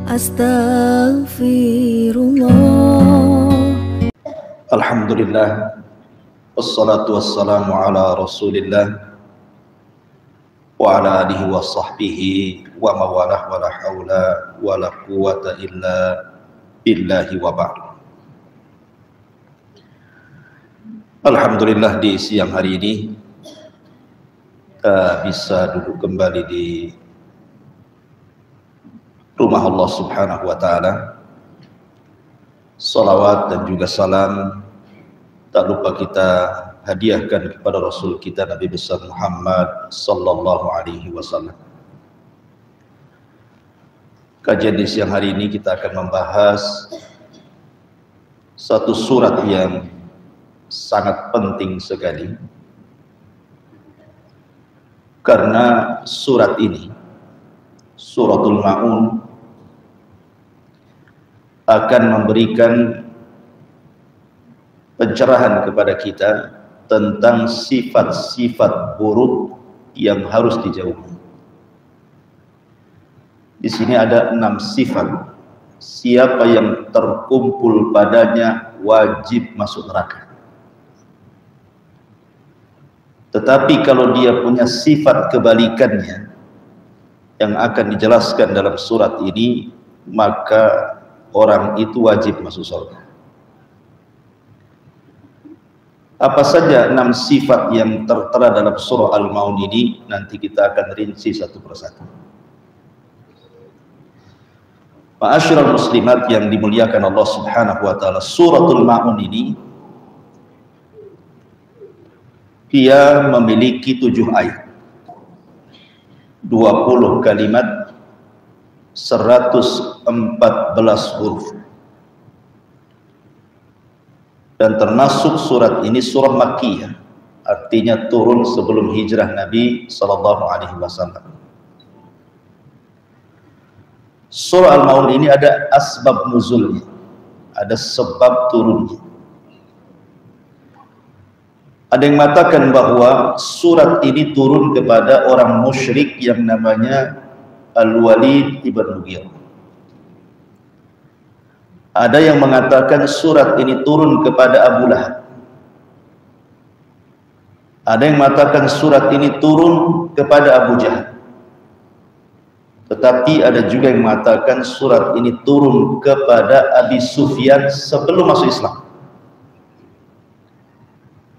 Astaghfirullah. Alhamdulillah, wassalatu wassalamu ala rasulillah wa ala alihi wa sahbihi wa mawalah wa la hawla wa la quwata illa billahi wa ba'd. Alhamdulillah, di siang hari ini kita bisa duduk kembali di rumah Allah Subhanahu wa ta'ala. Salawat dan juga salam tak lupa kita hadiahkan kepada Rasul kita Nabi besar Muhammad sallallahu alaihi wasallam. Kajian di siang hari ini kita akan membahas satu surat yang sangat penting sekali, karena surat ini, Suratul Ma'un, akan memberikan pencerahan kepada kita tentang sifat-sifat buruk yang harus dijauhi. Di sini ada 6 sifat. Siapa yang terkumpul padanya wajib masuk neraka. Tetapi kalau dia punya sifat kebalikannya yang akan dijelaskan dalam surat ini, maka orang itu wajib masuk surga. Apa saja 6 sifat yang tertera dalam surah Al-Maun ini? Nanti kita akan rinci satu persatu. Ma'asyiral muslimat yang dimuliakan Allah Subhanahu wa ta'ala, Suratul Ma'un ini dia memiliki 7 ayat, 20 kalimat, 114 huruf, dan termasuk surat ini surah Makkiyah, artinya turun sebelum hijrah Nabi sallallahu alaihi wasallam. Surah Al-Maun ini ada asbab nuzulnya, ada sebab turunnya. Ada yang mengatakan bahwa surat ini turun kepada orang musyrik yang namanya Al-Walid ibn Mughirah. Ada yang mengatakan surat ini turun kepada Abu Lahab. Ada yang mengatakan surat ini turun kepada Abu Jahal. Tetapi ada juga yang mengatakan surat ini turun kepada Abi Sufyan sebelum masuk Islam.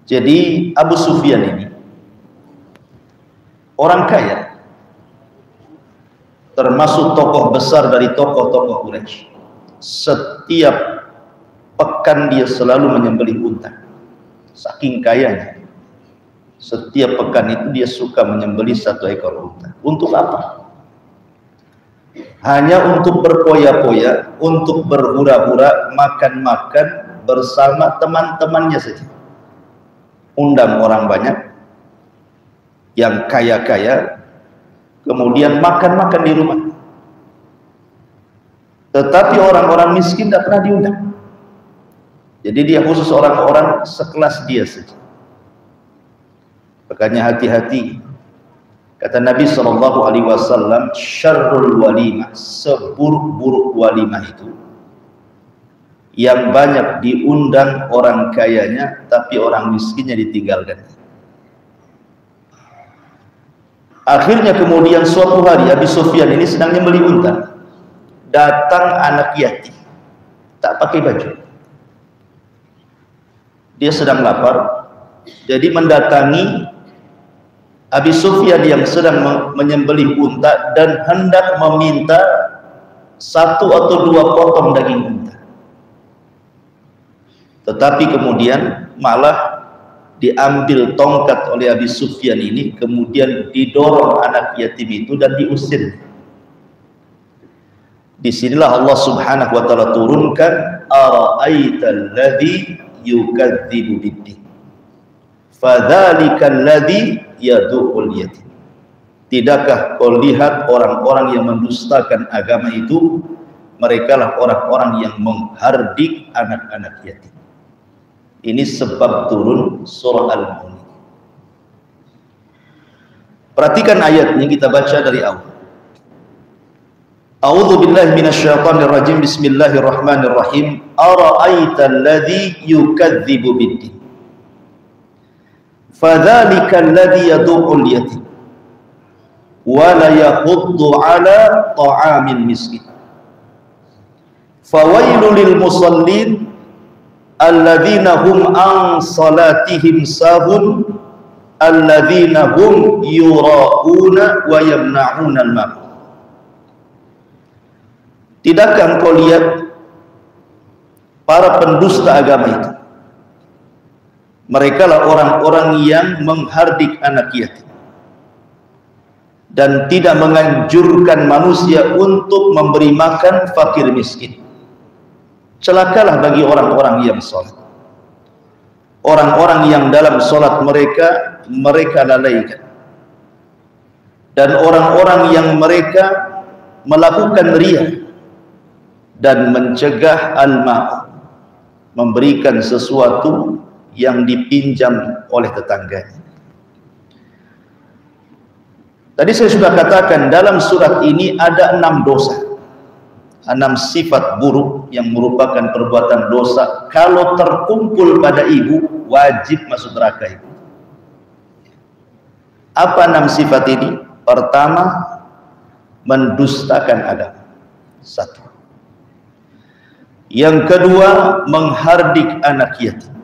Jadi Abu Sufyan ini orang kaya, termasuk tokoh besar dari tokoh-tokoh Quraisy. Setiap pekan dia selalu menyembelih unta, saking kayanya. Setiap pekan itu dia suka menyembelih 1 ekor unta. Untuk apa? Hanya untuk berpoya-poya, untuk berhura-hura, makan-makan bersama teman-temannya saja. Undang orang banyak yang kaya-kaya, kemudian makan-makan di rumah. Tetapi orang-orang miskin tidak pernah diundang. Jadi dia khusus orang-orang sekelas dia saja. Makanya hati-hati. Kata Nabi SAW, syarrul walimah, seburuk-buruk walimah itu yang banyak diundang orang kayanya, tapi orang miskinnya ditinggalkan. Akhirnya kemudian suatu hari Abi Sufyan ini sedang nyembelih unta. Datang anak yatim, tak pakai baju. Dia sedang lapar, jadi mendatangi Abi Sufyan yang sedang menyembelih unta dan hendak meminta 1 atau 2 potong daging unta. Tetapi kemudian malah diambil tongkat oleh Abi Sufyan ini, kemudian didorong anak yatim itu dan diusir. Disinilah Allah Subhanahu wa ta'ala turunkan, ara'aital ladzi yukadzibu biddin fadzalikal ladzi yad'ul yatim. Tidakkah kau lihat orang-orang yang mendustakan agama itu? Merekalah orang-orang yang menghardik anak-anak yatim. Ini sebab turun surah Al-Maun. Perhatikan ayatnya, kita baca dari awal. A'udzu billahi minasyaitonir rajim. Bismillahirrahmanirrahim. Ara'aital ladzi yukadzibu biddin. Fadzalikal ladzi yad'ul yatim wa la yahuddu 'ala ta'amil miskin. Fawailul lil musallin alladzina hum an salatihim sahun alladzina hum yura'una wa yamna'una al-mal. Tidakkah engkau lihat para pendusta agama itu? Mereka lah orang-orang yang menghardik anak yatim dan tidak menganjurkan manusia untuk memberi makan fakir miskin. Celakalah bagi orang-orang yang sholat, orang-orang yang dalam sholat mereka lalaikan, dan orang-orang yang mereka melakukan riya dan mencegah al-ma'un, memberikan sesuatu yang dipinjam oleh tetangganya. Tadi saya sudah katakan dalam surat ini ada 6 dosa, 6 sifat buruk yang merupakan perbuatan dosa. Kalau terkumpul pada ibu, wajib masuk neraka ibu. Apa 6 sifat ini? Pertama, mendustakan agama. 1. Yang kedua, menghardik anak yatim.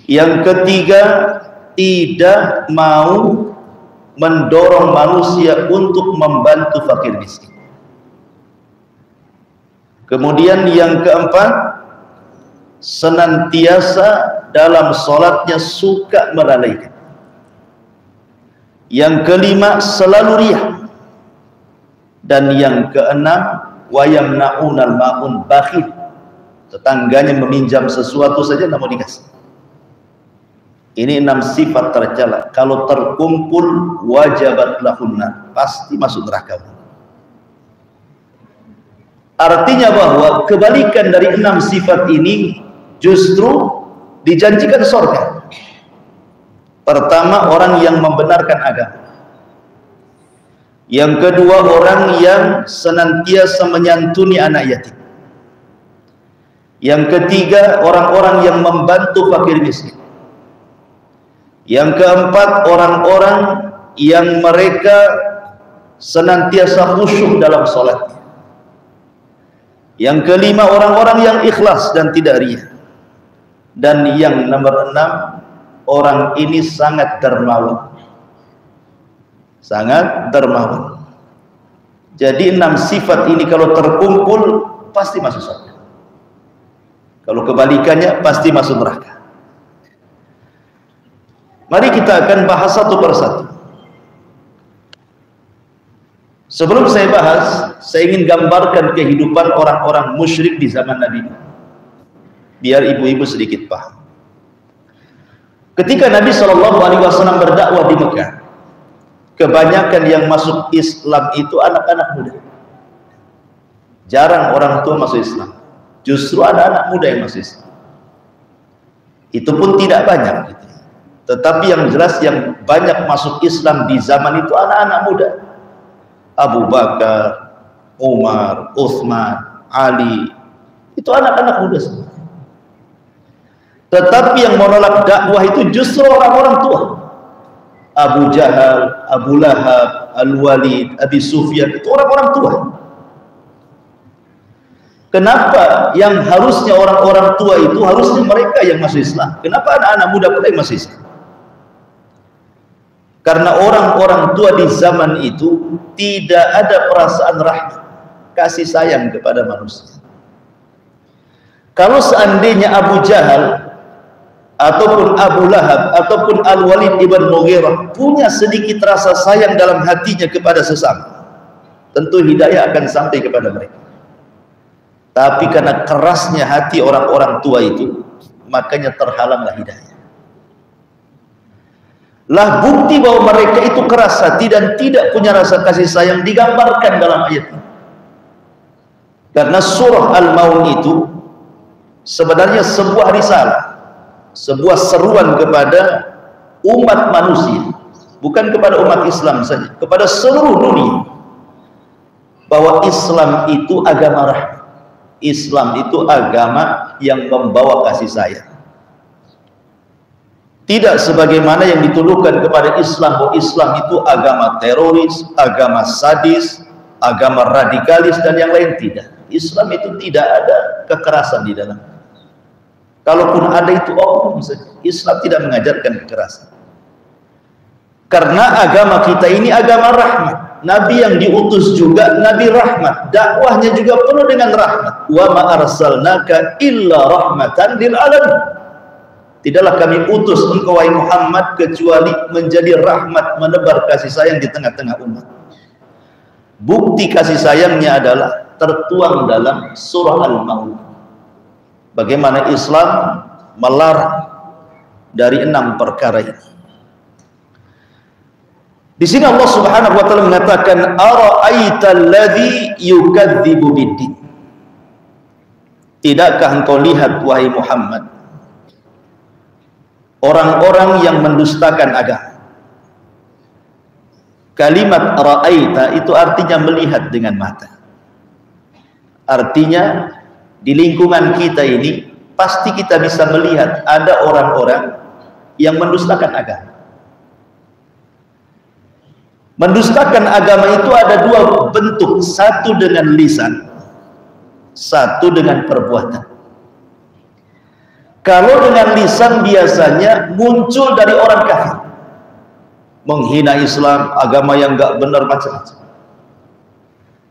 Yang ketiga, tidak mau mendorong manusia untuk membantu fakir miskin. Kemudian yang keempat, senantiasa dalam sholatnya suka melalaikan. Yang kelima, selalu riya. Dan yang keenam, wa yamna'unal ma'un, bakhil. Tetangganya meminjam sesuatu saja tidak mau dikasih. Ini 6 sifat tercela. Kalau terkumpul, wajabat lahunna, pasti masuk neraka. Artinya bahwa kebalikan dari 6 sifat ini justru dijanjikan surga. Pertama, orang yang membenarkan agama. Yang kedua, orang yang senantiasa menyantuni anak yatim. Yang ketiga, orang-orang yang membantu fakir miskin. Yang keempat, orang-orang yang mereka senantiasa khusyuk dalam sholatnya. Yang kelima, orang-orang yang ikhlas dan tidak riya. Dan yang nomor 6, orang ini sangat dermawan. Sangat dermawan. Jadi 6 sifat ini kalau terkumpul pasti masuk surga. Kalau kebalikannya pasti masuk neraka. Mari kita akan bahas satu persatu. Sebelum saya bahas, saya ingin gambarkan kehidupan orang-orang musyrik di zaman Nabi, biar ibu-ibu sedikit paham. Ketika Nabi SAW berdakwah di Mekah, kebanyakan yang masuk Islam itu anak-anak muda. Jarang orang tua masuk Islam. Justru ada anak muda yang masuk Islam. Itu pun tidak banyak gitu. Tetapi yang jelas yang banyak masuk Islam di zaman itu anak-anak muda. Abu Bakar, Umar, Uthman, Ali, itu anak-anak muda semua. Tetapi yang menolak dakwah itu justru orang-orang tua. Abu Jahal, Abu Lahab, Al-Walid, Abi Sufyan, itu orang-orang tua. Kenapa yang harusnya orang-orang tua itu harusnya mereka yang masuk Islam? Kenapa anak-anak muda pula yang masuk Islam? Karena orang-orang tua di zaman itu tidak ada perasaan rahmat, kasih sayang kepada manusia. Kalau seandainya Abu Jahal ataupun Abu Lahab ataupun Al-Walid ibn Mughirah punya sedikit rasa sayang dalam hatinya kepada sesama, tentu hidayah akan sampai kepada mereka. Tapi karena kerasnya hati orang-orang tua itu, makanya terhalanglah hidayah. Lah bukti bahwa mereka itu keras hati dan tidak punya rasa kasih sayang digambarkan dalam ayat ini. Karena surah Al-Maun itu sebenarnya sebuah risalah, sebuah seruan kepada umat manusia, bukan kepada umat Islam saja, kepada seluruh dunia. bahwa Islam itu agama rahmat. Islam itu agama yang membawa kasih sayang. Tidak sebagaimana yang dituduhkan kepada Islam, bahwa Islam itu agama teroris, agama sadis, agama radikalis dan yang lain. Tidak. Islam itu tidak ada kekerasan di dalam. Kalaupun ada itu oknum saja. Islam tidak mengajarkan kekerasan. Karena agama kita ini agama rahmat. Nabi yang diutus juga Nabi rahmat. Dakwahnya juga penuh dengan rahmat. Wa ma arsalnaka illa rahmatan lil alamin. Tidaklah kami utus engkau wahai Muhammad kecuali menjadi rahmat, menebar kasih sayang di tengah-tengah umat. Bukti kasih sayangnya adalah tertuang dalam surah Al-Maun. Bagaimana Islam melarang dari 6 perkara ini. Di sini Allah Subhanahu wa taala mengatakan ara'aital ladzi yukadzibu biddin. Tidakkah engkau lihat wahai Muhammad orang-orang yang mendustakan agama? Kalimat ra'aita itu artinya melihat dengan mata. Artinya di lingkungan kita ini pasti kita bisa melihat ada orang-orang yang mendustakan agama. Mendustakan agama itu ada 2 bentuk, satu dengan lisan, satu dengan perbuatan. Kalau dengan lisan biasanya muncul dari orang kafir, menghina Islam, agama yang enggak benar, macam-macam.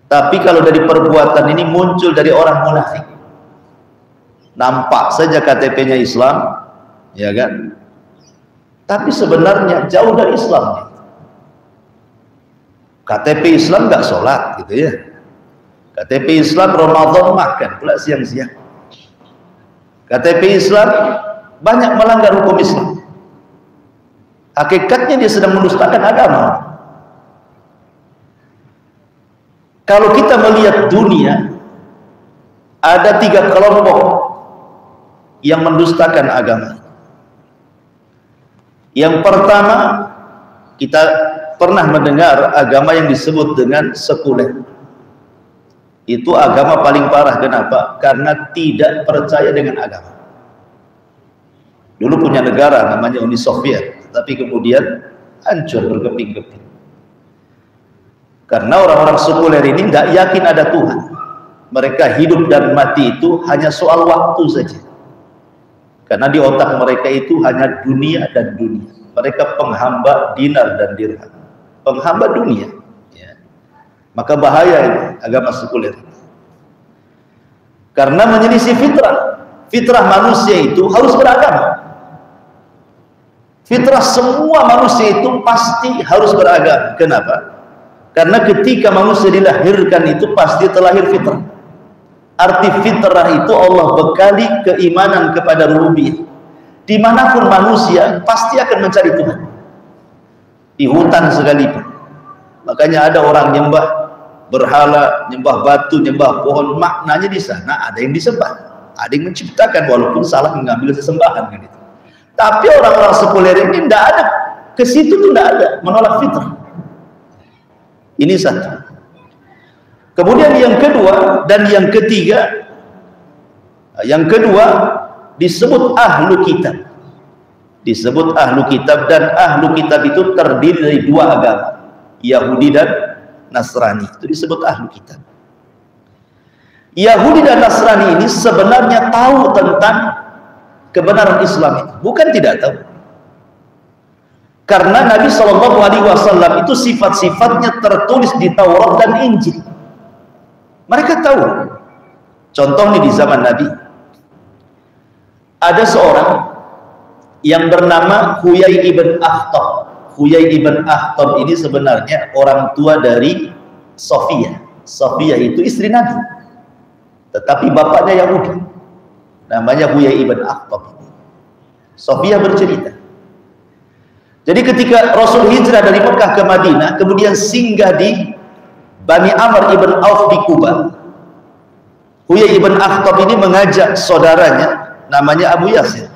Tapi kalau dari perbuatan ini muncul dari orang munafik. Nampak saja KTP-nya Islam, ya kan? Tapi sebenarnya jauh dari Islam. KTP Islam nggak sholat gitu ya. KTP Islam Ramadan makan pula siang-siang. KTP Islam banyak melanggar hukum Islam. Hakikatnya dia sedang mendustakan agama. Kalau kita melihat dunia, ada 3 kelompok yang mendustakan agama. Yang pertama, kita pernah mendengar agama yang disebut dengan sekuler. Itu agama paling parah. Kenapa? Karena tidak percaya dengan agama. Dulu punya negara namanya Uni Soviet, tapi kemudian hancur berkeping-keping. Karena orang-orang sekuler ini tidak yakin ada Tuhan. Mereka hidup dan mati itu hanya soal waktu saja. Karena di otak mereka itu hanya dunia dan dunia. Mereka penghamba dinar dan dirham, penghamba dunia, ya. Maka bahaya ini agama sekuler, karena menyelisih fitrah. Fitrah manusia itu harus beragama. Fitrah semua manusia itu pasti harus beragama. Kenapa? Karena ketika manusia dilahirkan itu pasti terlahir fitrah. Arti fitrah itu Allah bekali keimanan kepada rububiyah. Dimanapun manusia pasti akan mencari Tuhan. Di hutan sekalipun. Makanya ada orang nyembah berhala, nyembah batu, nyembah pohon. Maknanya di sana ada yang disembah, ada yang menciptakan, walaupun salah mengambil sesembahan kan itu. Tapi orang-orang sekuler ini tidak ada, ke situ tuh tidak ada, menolak fitrah. Ini satu. Kemudian yang kedua dan yang ketiga, yang kedua disebut ahlu kitab. Disebut ahlu kitab, dan ahlu kitab itu terdiri dari 2 agama, Yahudi dan Nasrani. Itu disebut ahlu kitab. Yahudi dan Nasrani ini sebenarnya tahu tentang kebenaran Islam itu, bukan tidak tahu. Karena Nabi SAW itu sifat-sifatnya tertulis di Taurat dan Injil. Mereka tahu. Contoh nih, di zaman Nabi ada seorang yang bernama Huyai ibn Akhtab. Huyai ibn Akhtab ini sebenarnya orang tua dari Sofia. Sofia itu istri Nabi, tetapi bapaknya Yahudi. Namanya Huyai ibn Akhtab. Sofia bercerita, jadi ketika Rasul hijrah dari Mekah ke Madinah, kemudian singgah di Bani Amr ibn Auf di Kuba, Huyai ibn Akhtab ini mengajak saudaranya namanya Abu Yasir.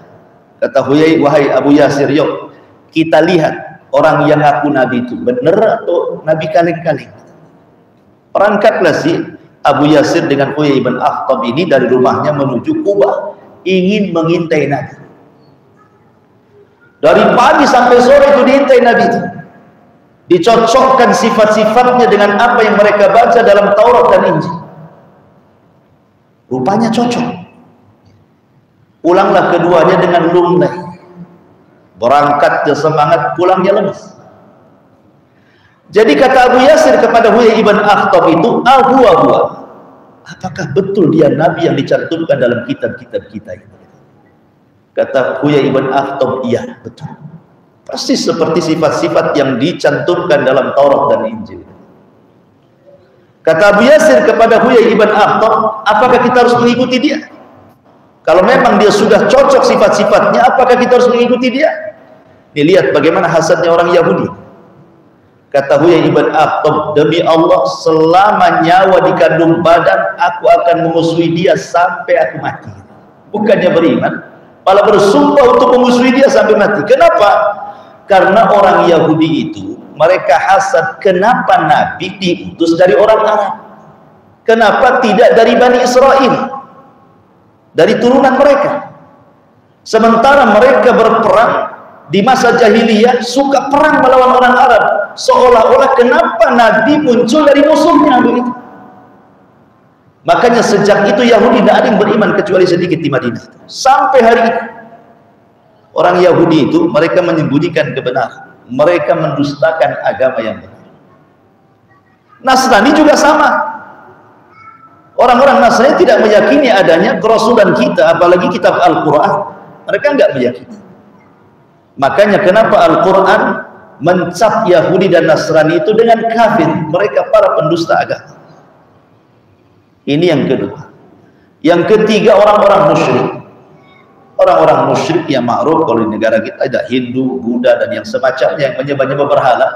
Kata Huyai, wahai Abu Yasir, yuk kita lihat orang yang ngaku Nabi itu benar atau Nabi kaleng-kaleng. Berangkatlah si Abu Yasir dengan Huyai bin Akhtab ini dari rumahnya menuju Kubah, ingin mengintai Nabi. Dari pagi sampai sore itu diintai Nabi itu. Dicocokkan sifat-sifatnya dengan apa yang mereka baca dalam Taurat dan Injil. Rupanya cocok. Pulanglah keduanya dengan lumlai. Berangkatnya semangat, pulangnya lemas. Jadi kata Abu Yasir kepada Huyai ibn Akhtab itu, "Huwa. Apakah betul dia Nabi yang dicantumkan dalam kitab-kitab kita ini?" Kata Huyai ibn Akhtab, "Iya, betul. Persis seperti sifat-sifat yang dicantumkan dalam Taurat dan Injil." Kata Abu Yasir kepada Huyai ibn Akhtab, "Apakah kita harus mengikuti dia? Kalau memang dia sudah cocok sifat-sifatnya, apakah kita harus mengikuti dia?" Dilihat bagaimana hasadnya orang Yahudi. Kata Huyai ibn Akhtab, "Demi Allah, selama nyawa di kandung badan, aku akan memusuhi dia sampai aku mati." Bukannya beriman, malah bersumpah untuk memusuhi dia sampai mati. Kenapa? Karena orang Yahudi itu, mereka hasad kenapa Nabi diutus dari orang Arab. Kenapa tidak dari Bani Israel, dari turunan mereka. Sementara mereka berperang di masa jahiliyah, suka perang melawan orang Arab, seolah-olah kenapa Nabi muncul dari musuhnya begitu. Makanya sejak itu Yahudi tidak ada yang beriman kecuali sedikit di Madinah. Sampai hari ini orang Yahudi itu mereka menyembunyikan kebenaran, mereka mendustakan agama yang benar. Nasrani juga sama. Orang-orang Nasrani tidak meyakini adanya kerasulan kita, apalagi kitab Al-Quran. Mereka enggak meyakini. Makanya kenapa Al-Quran mencap Yahudi dan Nasrani itu dengan kafir, mereka para pendusta agama. Ini yang kedua. Yang ketiga, orang-orang musyrik. Orang-orang musyrik yang ma'ruf kalau di negara kita ada Hindu, Buddha dan yang semacamnya yang menyembah-nyembah berhala,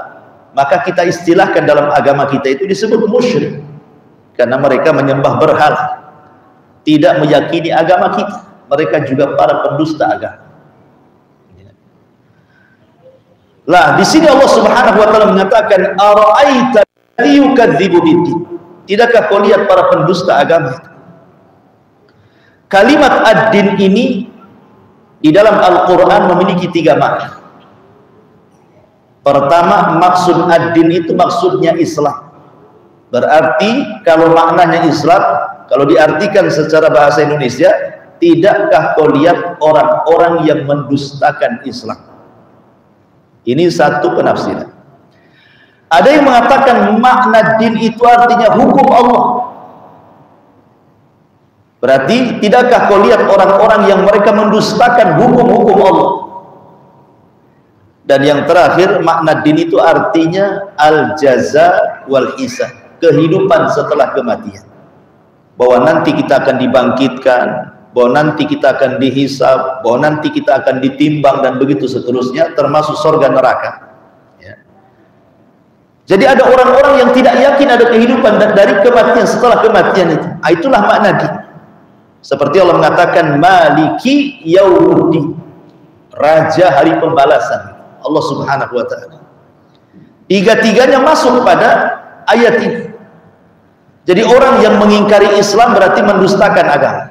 maka kita istilahkan dalam agama kita itu disebut musyrik. Karena mereka menyembah berhala, tidak meyakini agama kita. Mereka juga para pendusta agama. Lah, di sini Allah Subhanahu wa taala mengatakan, "Ara'aita yukadzibu bid-din." Tidakkah kau lihat para pendusta agama itu? Kalimat ad-din ini di dalam Al-Qur'an memiliki 3 makna. Pertama, maksud ad-din itu maksudnya Islam. Berarti kalau maknanya Islam, kalau diartikan secara bahasa Indonesia, tidakkah kau lihat orang-orang yang mendustakan Islam? Ini satu penafsiran. Ada yang mengatakan makna din itu artinya hukum Allah. Berarti tidakkah kau lihat orang-orang yang mereka mendustakan hukum-hukum Allah? Dan yang terakhir, makna din itu artinya al-jaza wal hisab, kehidupan setelah kematian. Bahwa nanti kita akan dibangkitkan, bahwa nanti kita akan dihisab, bahwa nanti kita akan ditimbang dan begitu seterusnya, termasuk surga neraka. Ya. Jadi ada orang-orang yang tidak yakin ada kehidupan dari kematian setelah kematian itu. Itulah makna din. Seperti Allah mengatakan Maliki Yaumuddin, Raja hari pembalasan, Allah Subhanahu wa taala. Tiga-tiganya masuk pada ayat ini. Jadi orang yang mengingkari Islam berarti mendustakan agama.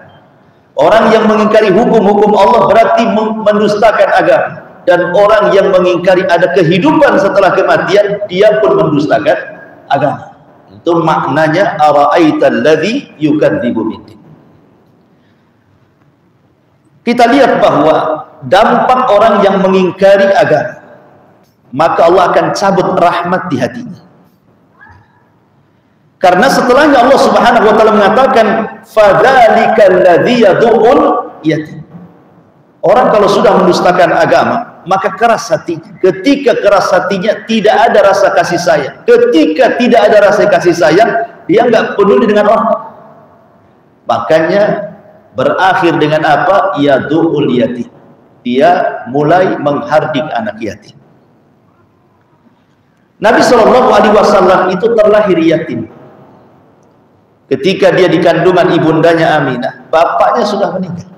Orang yang mengingkari hukum-hukum Allah berarti mendustakan agama. Dan orang yang mengingkari ada kehidupan setelah kematian, dia pun mendustakan agama. Itu maknanya ara'aital ladzi yukadzibu bid-din. Kita lihat bahwa dampak orang yang mengingkari agama, maka Allah akan cabut rahmat di hatinya. Karena setelahnya Allah Subhanahu wa taala mengatakan fadzalikal ladzi yad'ul yatim. Orang kalau sudah mendustakan agama, maka keras hatinya. Ketika keras hatinya tidak ada rasa kasih sayang. Ketika tidak ada rasa kasih sayang, dia enggak peduli dengan orang. Makanya berakhir dengan apa? Yad'ul yatim. Dia mulai menghardik anak yatim. Nabi Shallallahu alaihi wasallam itu terlahir yatim. Ketika dia di kandungan ibundanya Aminah, bapaknya sudah meninggal.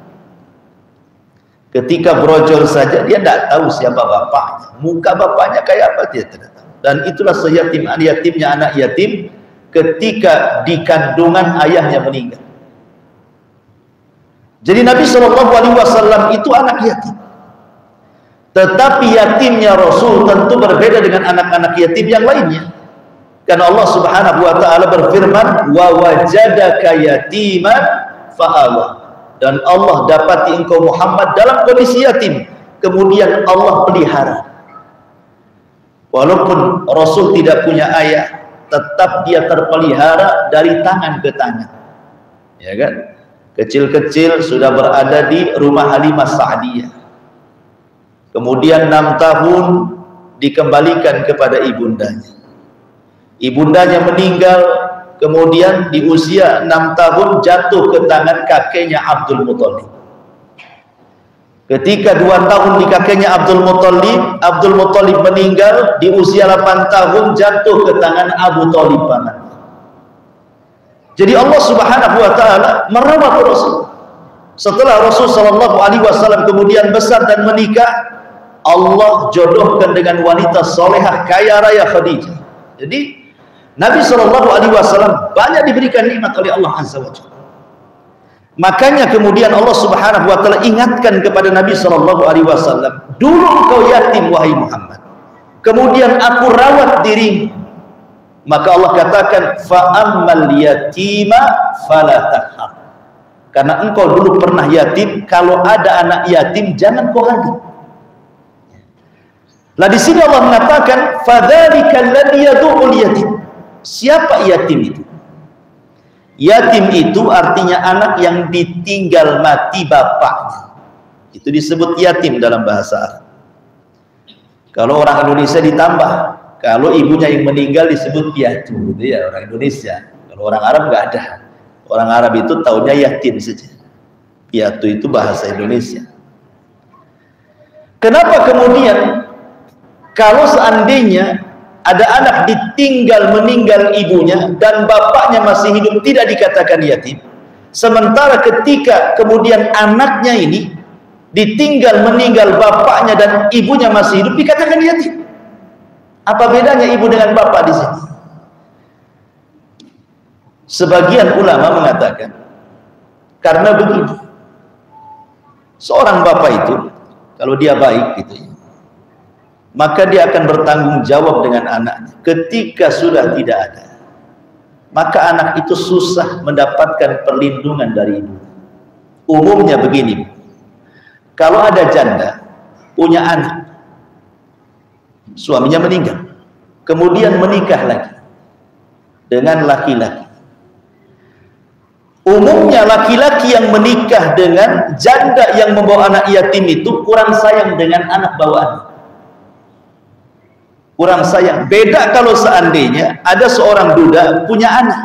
Ketika brojol saja dia tidak tahu siapa bapaknya, muka bapaknya kayak apa dia tidak tahu. Dan itulah seyatim yatimnya anak yatim, ketika di kandungan ayahnya meninggal. Jadi Nabi SAW itu anak yatim. Tetapi yatimnya Rasul tentu berbeda dengan anak-anak yatim yang lainnya. Karena Allah Subhanahu wa taala berfirman, "Wa wajadaka yatiman fa'awa." Dan Allah dapati engkau Muhammad dalam kondisi yatim, kemudian Allah pelihara. Walaupun Rasul tidak punya ayah, tetap dia terpelihara dari tangan ke tangan. Ya kan? Kecil-kecil sudah berada di rumah Halimah Sa'diyah. Kemudian 6 tahun dikembalikan kepada ibundanya. Ibundanya meninggal, kemudian di usia 6 tahun jatuh ke tangan kakeknya Abdul Muthalib. Ketika 2 tahun di kakeknya Abdul Muthalib meninggal, di usia 8 tahun jatuh ke tangan Abu Thalib paman. Jadi Allah Subhanahu wa taala merawat Rasul. Setelah Rasul sallallahu alaihi wasallam kemudian besar dan menikah, Allah jodohkan dengan wanita solehah kaya raya Khadijah. Jadi Nabi sallallahu alaihi wasallam banyak diberikan nikmat oleh Allah Azza wa Jalla. Makanya kemudian Allah Subhanahu wa taala ingatkan kepada Nabi sallallahu alaihi wasallam, "Dulu engkau yatim wahai Muhammad. Kemudian aku rawat dirimu." Maka Allah katakan, fa'ammal yatima fala taqhar. Karena engkau dulu pernah yatim, kalau ada anak yatim jangan kau hadir. Lah di sini Allah mengatakan, fadzalika alladzi yad'ul yatim. Siapa yatim itu? Yatim itu artinya anak yang ditinggal mati bapaknya. Itu disebut yatim dalam bahasa Arab. Kalau orang Indonesia ditambah, kalau ibunya yang meninggal disebut piatu, gitu ya orang Indonesia. Kalau orang Arab nggak ada. Orang Arab itu taunya yatim saja. Piatu itu bahasa Indonesia. Kenapa kemudian kalau seandainya ada anak ditinggal meninggal ibunya dan bapaknya masih hidup tidak dikatakan yatim, sementara ketika kemudian anaknya ini ditinggal meninggal bapaknya dan ibunya masih hidup dikatakan yatim? Apa bedanya ibu dengan bapak di sini? Sebagian ulama mengatakan karena begini, seorang bapak itu kalau dia baik gitu ya, maka dia akan bertanggung jawab dengan anaknya. Ketika sudah tidak ada, maka anak itu susah mendapatkan perlindungan dari ibu. Umumnya begini, kalau ada janda punya anak, suaminya meninggal, kemudian menikah lagi dengan laki-laki. Umumnya laki-laki yang menikah dengan janda yang membawa anak yatim itu kurang sayang dengan anak bawaannya. Kurang sayang. Beda kalau seandainya ada seorang duda punya anak,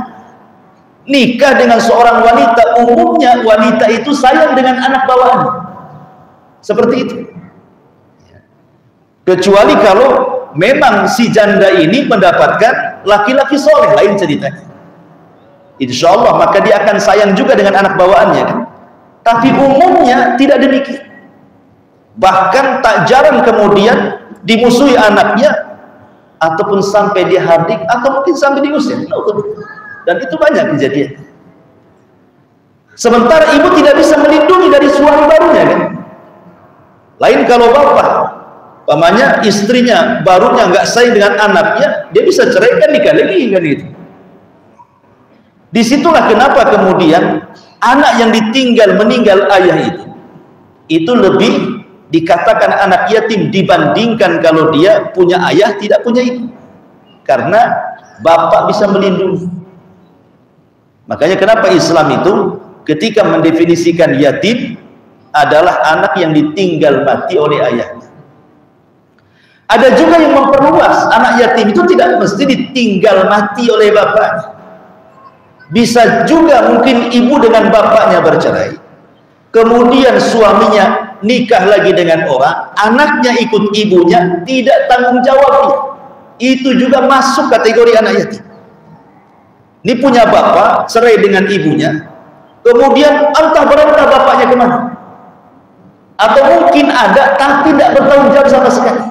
nikah dengan seorang wanita, umumnya wanita itu sayang dengan anak bawaannya. Seperti itu. Kecuali kalau memang si janda ini mendapatkan laki-laki soleh, lain ceritanya. Insya Allah maka dia akan sayang juga dengan anak bawaannya kan? Tapi umumnya tidak demikian. Bahkan tak jarang kemudian dimusuhi anaknya, ataupun sampai dia hardik, atau mungkin sampai diusir. Dan itu banyak kejadian. Sementara ibu tidak bisa melindungi dari suami barunya kan? Lain kalau bapak, pamannya istrinya barunya nggak sayang dengan anaknya, dia bisa ceraikan, nikah lagi kan gitu. Disitulah kenapa kemudian anak yang ditinggal meninggal ayah itu lebih dikatakan anak yatim dibandingkan kalau dia punya ayah tidak punya ibu, karena bapak bisa melindungi. Makanya kenapa Islam itu ketika mendefinisikan yatim adalah anak yang ditinggal mati oleh ayahnya. Ada juga yang memperluas, anak yatim itu tidak mesti ditinggal mati oleh bapaknya. Bisa juga mungkin ibu dengan bapaknya bercerai, kemudian suaminya nikah lagi dengan orang, anaknya ikut ibunya, tidak tanggung jawab. Itu juga masuk kategori anak yatim. Ini punya bapak, cerai dengan ibunya, kemudian entah berantah bapaknya kemana, atau mungkin ada tapi tidak bertanggung jawab sama sekali.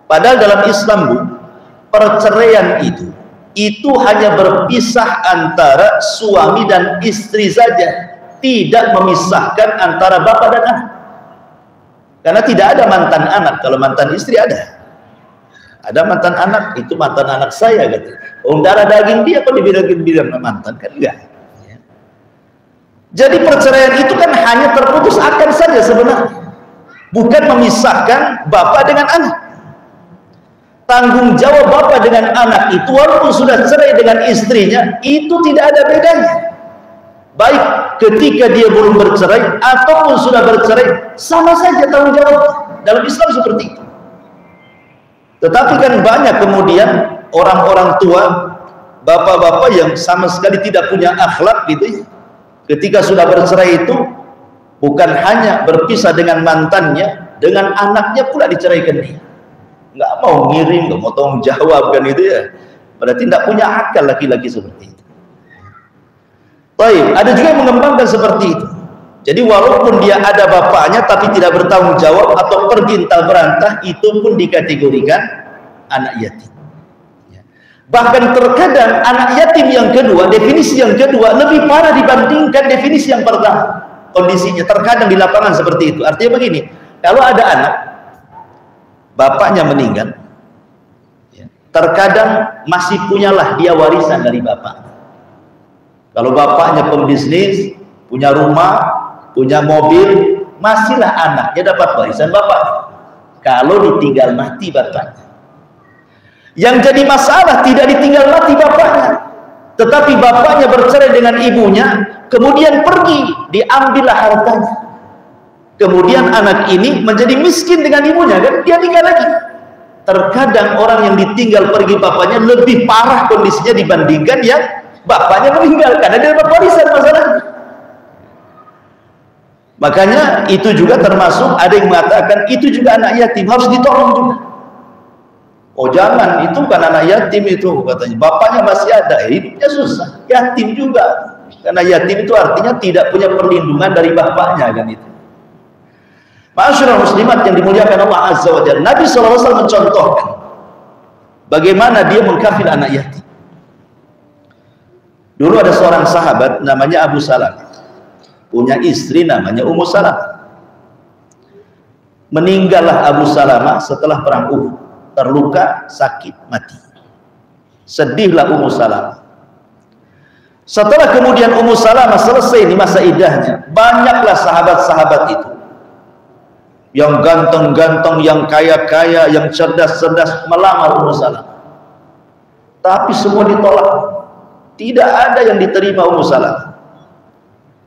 Padahal dalam Islam, Bu, perceraian itu itu hanya berpisah antara suami dan istri saja, tidak memisahkan antara bapak dan anak. Karena tidak ada mantan anak. Kalau mantan istri ada mantan anak, itu mantan anak saya gitu. Darah daging dia kok dibilang mantan, kan enggak. Jadi perceraian itu kan hanya terputus akad saja sebenarnya, bukan memisahkan bapak dengan anak. Tanggung jawab bapak dengan anak itu walaupun sudah cerai dengan istrinya, itu tidak ada bedanya. Baik ketika dia belum bercerai ataupun sudah bercerai, sama saja tanggung jawab. Dalam Islam seperti itu. Tetapi kan banyak kemudian orang-orang tua, bapak-bapak yang sama sekali tidak punya akhlak gitu ya. Ketika sudah bercerai itu bukan hanya berpisah dengan mantannya, dengan anaknya pula diceraikan dia. Nggak mau ngirim, nggak mau tanggung jawab kan itu ya. Berarti tidak punya akal laki-laki seperti itu. Baik, ada juga yang mengembangkan seperti itu. Jadi walaupun dia ada bapaknya tapi tidak bertanggung jawab atau pergi entah berantah, itu pun dikategorikan anak yatim. Bahkan terkadang anak yatim yang kedua, definisi yang kedua lebih parah dibandingkan definisi yang pertama. Kondisinya terkadang di lapangan seperti itu. Artinya begini, kalau ada anak bapaknya meninggal, terkadang masih punyalah dia warisan dari bapak. Kalau bapaknya pembisnis, punya rumah, punya mobil, masihlah anaknya dapat warisan bapak. Kalau ditinggal mati bapaknya. Yang jadi masalah tidak ditinggal mati bapaknya, tetapi bapaknya bercerai dengan ibunya, kemudian pergi, diambillah hartanya. Kemudian anak ini menjadi miskin dengan ibunya, kan dia tinggal lagi. Terkadang orang yang ditinggal pergi bapaknya lebih parah kondisinya dibandingkan yang bapaknya meninggal, karena dia dapat warisan masalahnya. Makanya itu juga termasuk, ada yang mengatakan itu juga anak yatim, harus ditolong juga. Oh jangan, itu kan anak yatim itu katanya, bapaknya masih ada, hidupnya susah, yatim juga. Karena yatim itu artinya tidak punya perlindungan dari bapaknya kan itu. Ma'asyiral muslimat yang dimuliakan Allah Azza wa Jalla, Nabi SAW mencontohkan bagaimana dia mengkafil anak yatim. Dulu ada seorang sahabat namanya Abu Salamah, punya istri namanya Ummu Salamah. Meninggallah Abu Salamah setelah perang Uhud, terluka, sakit, mati. Sedihlah Ummu Salamah. Setelah kemudian Ummu Salamah selesai di masa iddahnya, banyaklah sahabat-sahabat itu yang ganteng-ganteng, yang kaya-kaya, yang cerdas-cerdas melamar Ummu Salamah. Tapi semua ditolak. Tidak ada yang diterima Ummu Salamah.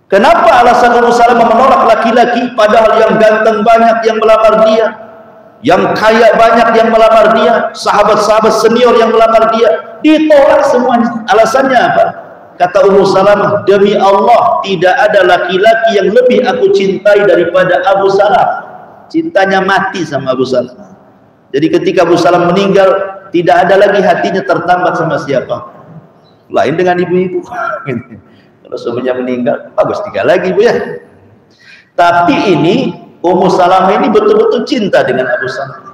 Kenapa alasan Ummu Salamah menolak laki-laki padahal yang ganteng banyak yang melamar dia, yang kaya banyak yang melamar dia, sahabat-sahabat senior yang melamar dia, ditolak semuanya. Alasannya apa? Kata Ummu Salamah, demi Allah tidak ada laki-laki yang lebih aku cintai daripada Abu Salamah. Cintanya mati sama Abu Salamah. Jadi ketika Abu Salamah meninggal, tidak ada lagi hatinya tertambat sama siapa. Lain dengan ibu-ibu. Kalau suaminya meninggal, bagus tinggal lagi bu ya. Tapi ini Ummu Salamah ini betul-betul cinta dengan Abu Salamah.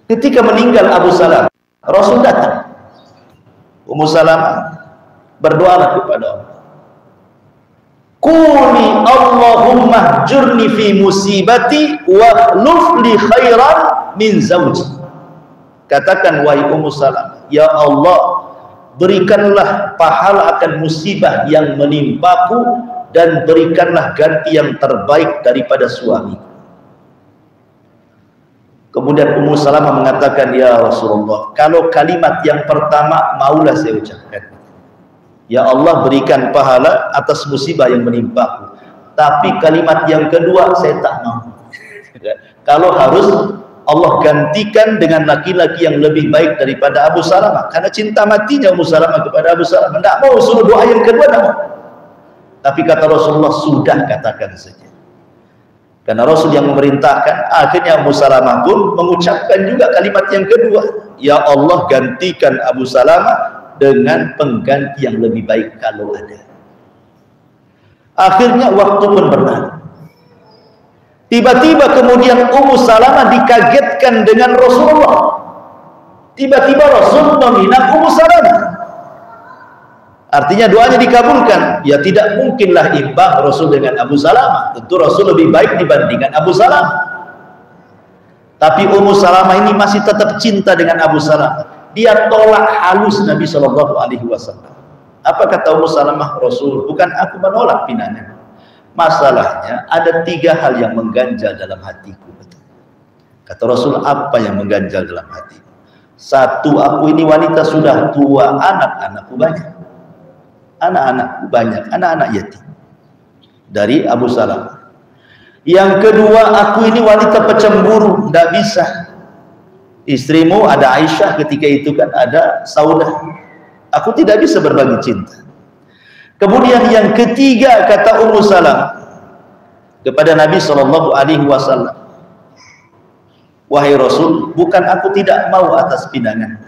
Ketika meninggal Abu Salamah, Rasul datang. Ummu Salamah berdoalah kepada Allah. Quli Allahumma jurni fi musibati wa lufli khairan min zawji. Katakan wahai Ummu Salamah, ya Allah, berikanlah pahala akan musibah yang menimpaku dan berikanlah ganti yang terbaik daripada suami. Kemudian Ummu Salamah mengatakan, ya Rasulullah, kalau kalimat yang pertama maulah saya ucapkan, ya Allah berikan pahala atas musibah yang menimpaku, tapi kalimat yang kedua saya tak mau. Kalau harus Allah gantikan dengan laki-laki yang lebih baik daripada Abu Salamah, karena cinta matinya Ummu Salamah kepada Abu Salamah. Tidak mau suruh doa yang kedua, tidak mau. Tapi kata Rasulullah, sudah katakan saja. Karena Rasul yang memerintahkan, akhirnya Ummu Salamah pun mengucapkan juga kalimat yang kedua, ya Allah gantikan Abu Salamah dengan pengganti yang lebih baik kalau ada. Akhirnya waktu pun berlalu. Tiba-tiba kemudian Ummu Salamah dikagetkan dengan Rasulullah. Tiba-tiba Rasul meminang Ummu Salamah. Artinya doanya dikabulkan. Ya tidak mungkinlah imbang Rasul dengan Abu Salamah. Tentu Rasul lebih baik dibandingkan Abu Salamah. Tapi Ummu Salamah ini masih tetap cinta dengan Abu Salamah. Dia tolak halus Nabi Shallallahu Alaihi Wasallam. Apa kata Ummu Salamah? Rasul, bukan aku menolak pinangan. Masalahnya ada 3 hal yang mengganjal dalam hatiku. Kata Rasul, apa yang mengganjal dalam hatiku? 1, aku ini wanita sudah tua, anak-anakku banyak. Anak-anakku banyak, anak-anak yatim. Dari Abu Salamah. Yang kedua, aku ini wanita pecemburu, tidak bisa. Istrimu ada Aisyah, ketika itu kan ada Saudah. Aku tidak bisa berbagi cinta. Kemudian yang ketiga, kata Ummu Salamah kepada Nabi Shallallahu Alaihi Wasallam, wahai Rasul, bukan aku tidak mau atas pinangan.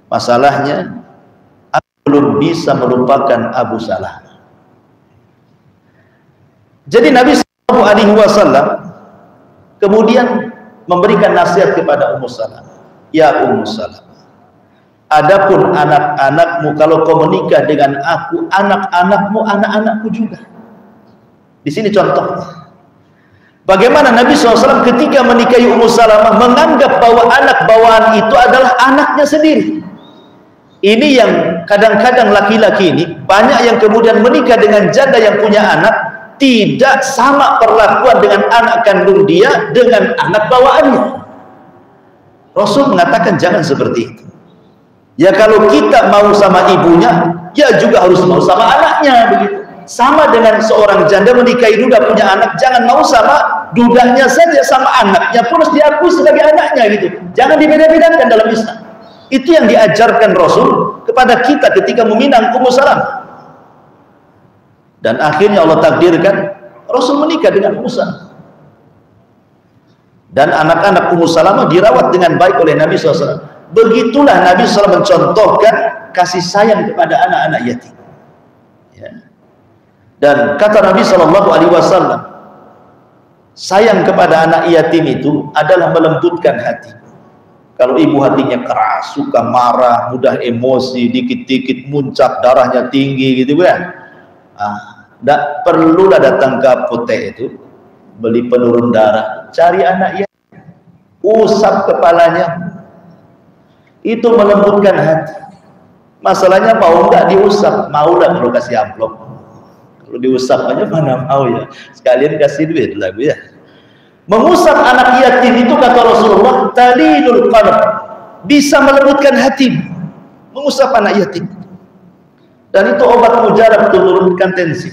Masalahnya, aku belum bisa melupakan Abu Salamah. Jadi Nabi Shallallahu Alaihi Wasallam kemudian memberikan nasihat kepada Ummu Salamah. Ya Ummu Salamah, adapun anak-anakmu, kalau kau menikah dengan aku, anak-anakmu anak-anakku juga. Di sini contohnya. Bagaimana Nabi SAW ketika menikahi Ummu Salamah menganggap bahwa anak bawaan itu adalah anaknya sendiri. Ini yang kadang-kadang laki-laki ini banyak yang kemudian menikah dengan janda yang punya anak, tidak sama perlakuan dengan anak kandung dia dengan anak bawaannya. Rasul mengatakan jangan seperti itu. Ya kalau kita mau sama ibunya, ya juga harus mau sama anaknya, begitu. Sama dengan seorang janda menikahi duda punya anak, jangan mau sama dudanya saja, sama anaknya pun harus diakui sebagai anaknya, gitu. Jangan dibeda-bedakan dalam Islam. Itu yang diajarkan Rasul kepada kita ketika meminang Ummu Salamah. Dan akhirnya Allah takdirkan Rasul menikah dengan Ummu Salamah. Dan anak-anak Ummu Salamah dirawat dengan baik oleh Nabi SAW. Begitulah Nabi SAW mencontohkan kasih sayang kepada anak-anak yatim. Ya. Dan kata Nabi SAW, sayang kepada anak yatim itu adalah melembutkan hati. Kalau ibu hatinya keras, suka marah, mudah emosi, dikit-dikit muncak, darahnya tinggi gitu kan. Tidak perlulah datang ke apotek itu, beli penurun darah, cari anak yatim, usap kepalanya. Itu melembutkan hati. Masalahnya mau nggak diusap, mau lah kalau kasih amplop. Kalau diusap aja mana mau ya. Sekalian kasih duit lah ya. Mengusap anak yatim itu kata Rasulullah, talinul qalb, bisa melembutkan hati. Mengusap anak yatim. Dan itu obat mujarab untuk menurunkan tensi.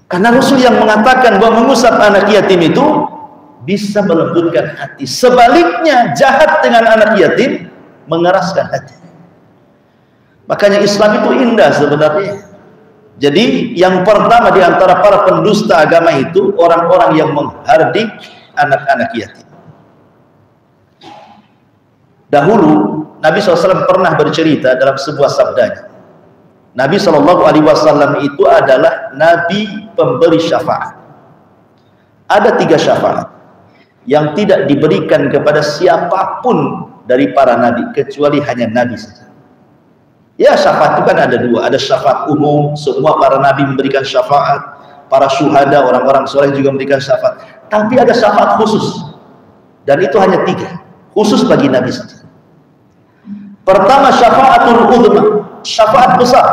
Karena Rasul yang mengatakan bahwa mengusap anak yatim itu bisa melembutkan hati. Sebaliknya, jahat dengan anak yatim mengeraskan hati. Makanya Islam itu indah sebenarnya. Jadi yang pertama di antara para pendusta agama itu orang-orang yang menghardik anak-anak yatim. Dahulu Nabi SAW pernah bercerita dalam sebuah sabdanya. Nabi SAW itu adalah Nabi pemberi syafaat. Ada 3 syafaat yang tidak diberikan kepada siapapun dari para nabi kecuali hanya Nabi saja. Ya, syafaat itu kan ada 2, ada syafaat umum, semua para nabi memberikan syafaat, para syuhada, orang-orang soleh juga memberikan syafaat. Tapi ada syafaat khusus, dan itu hanya 3, khusus bagi Nabi saja. Pertama, syafaatul uzma, syafaat besar.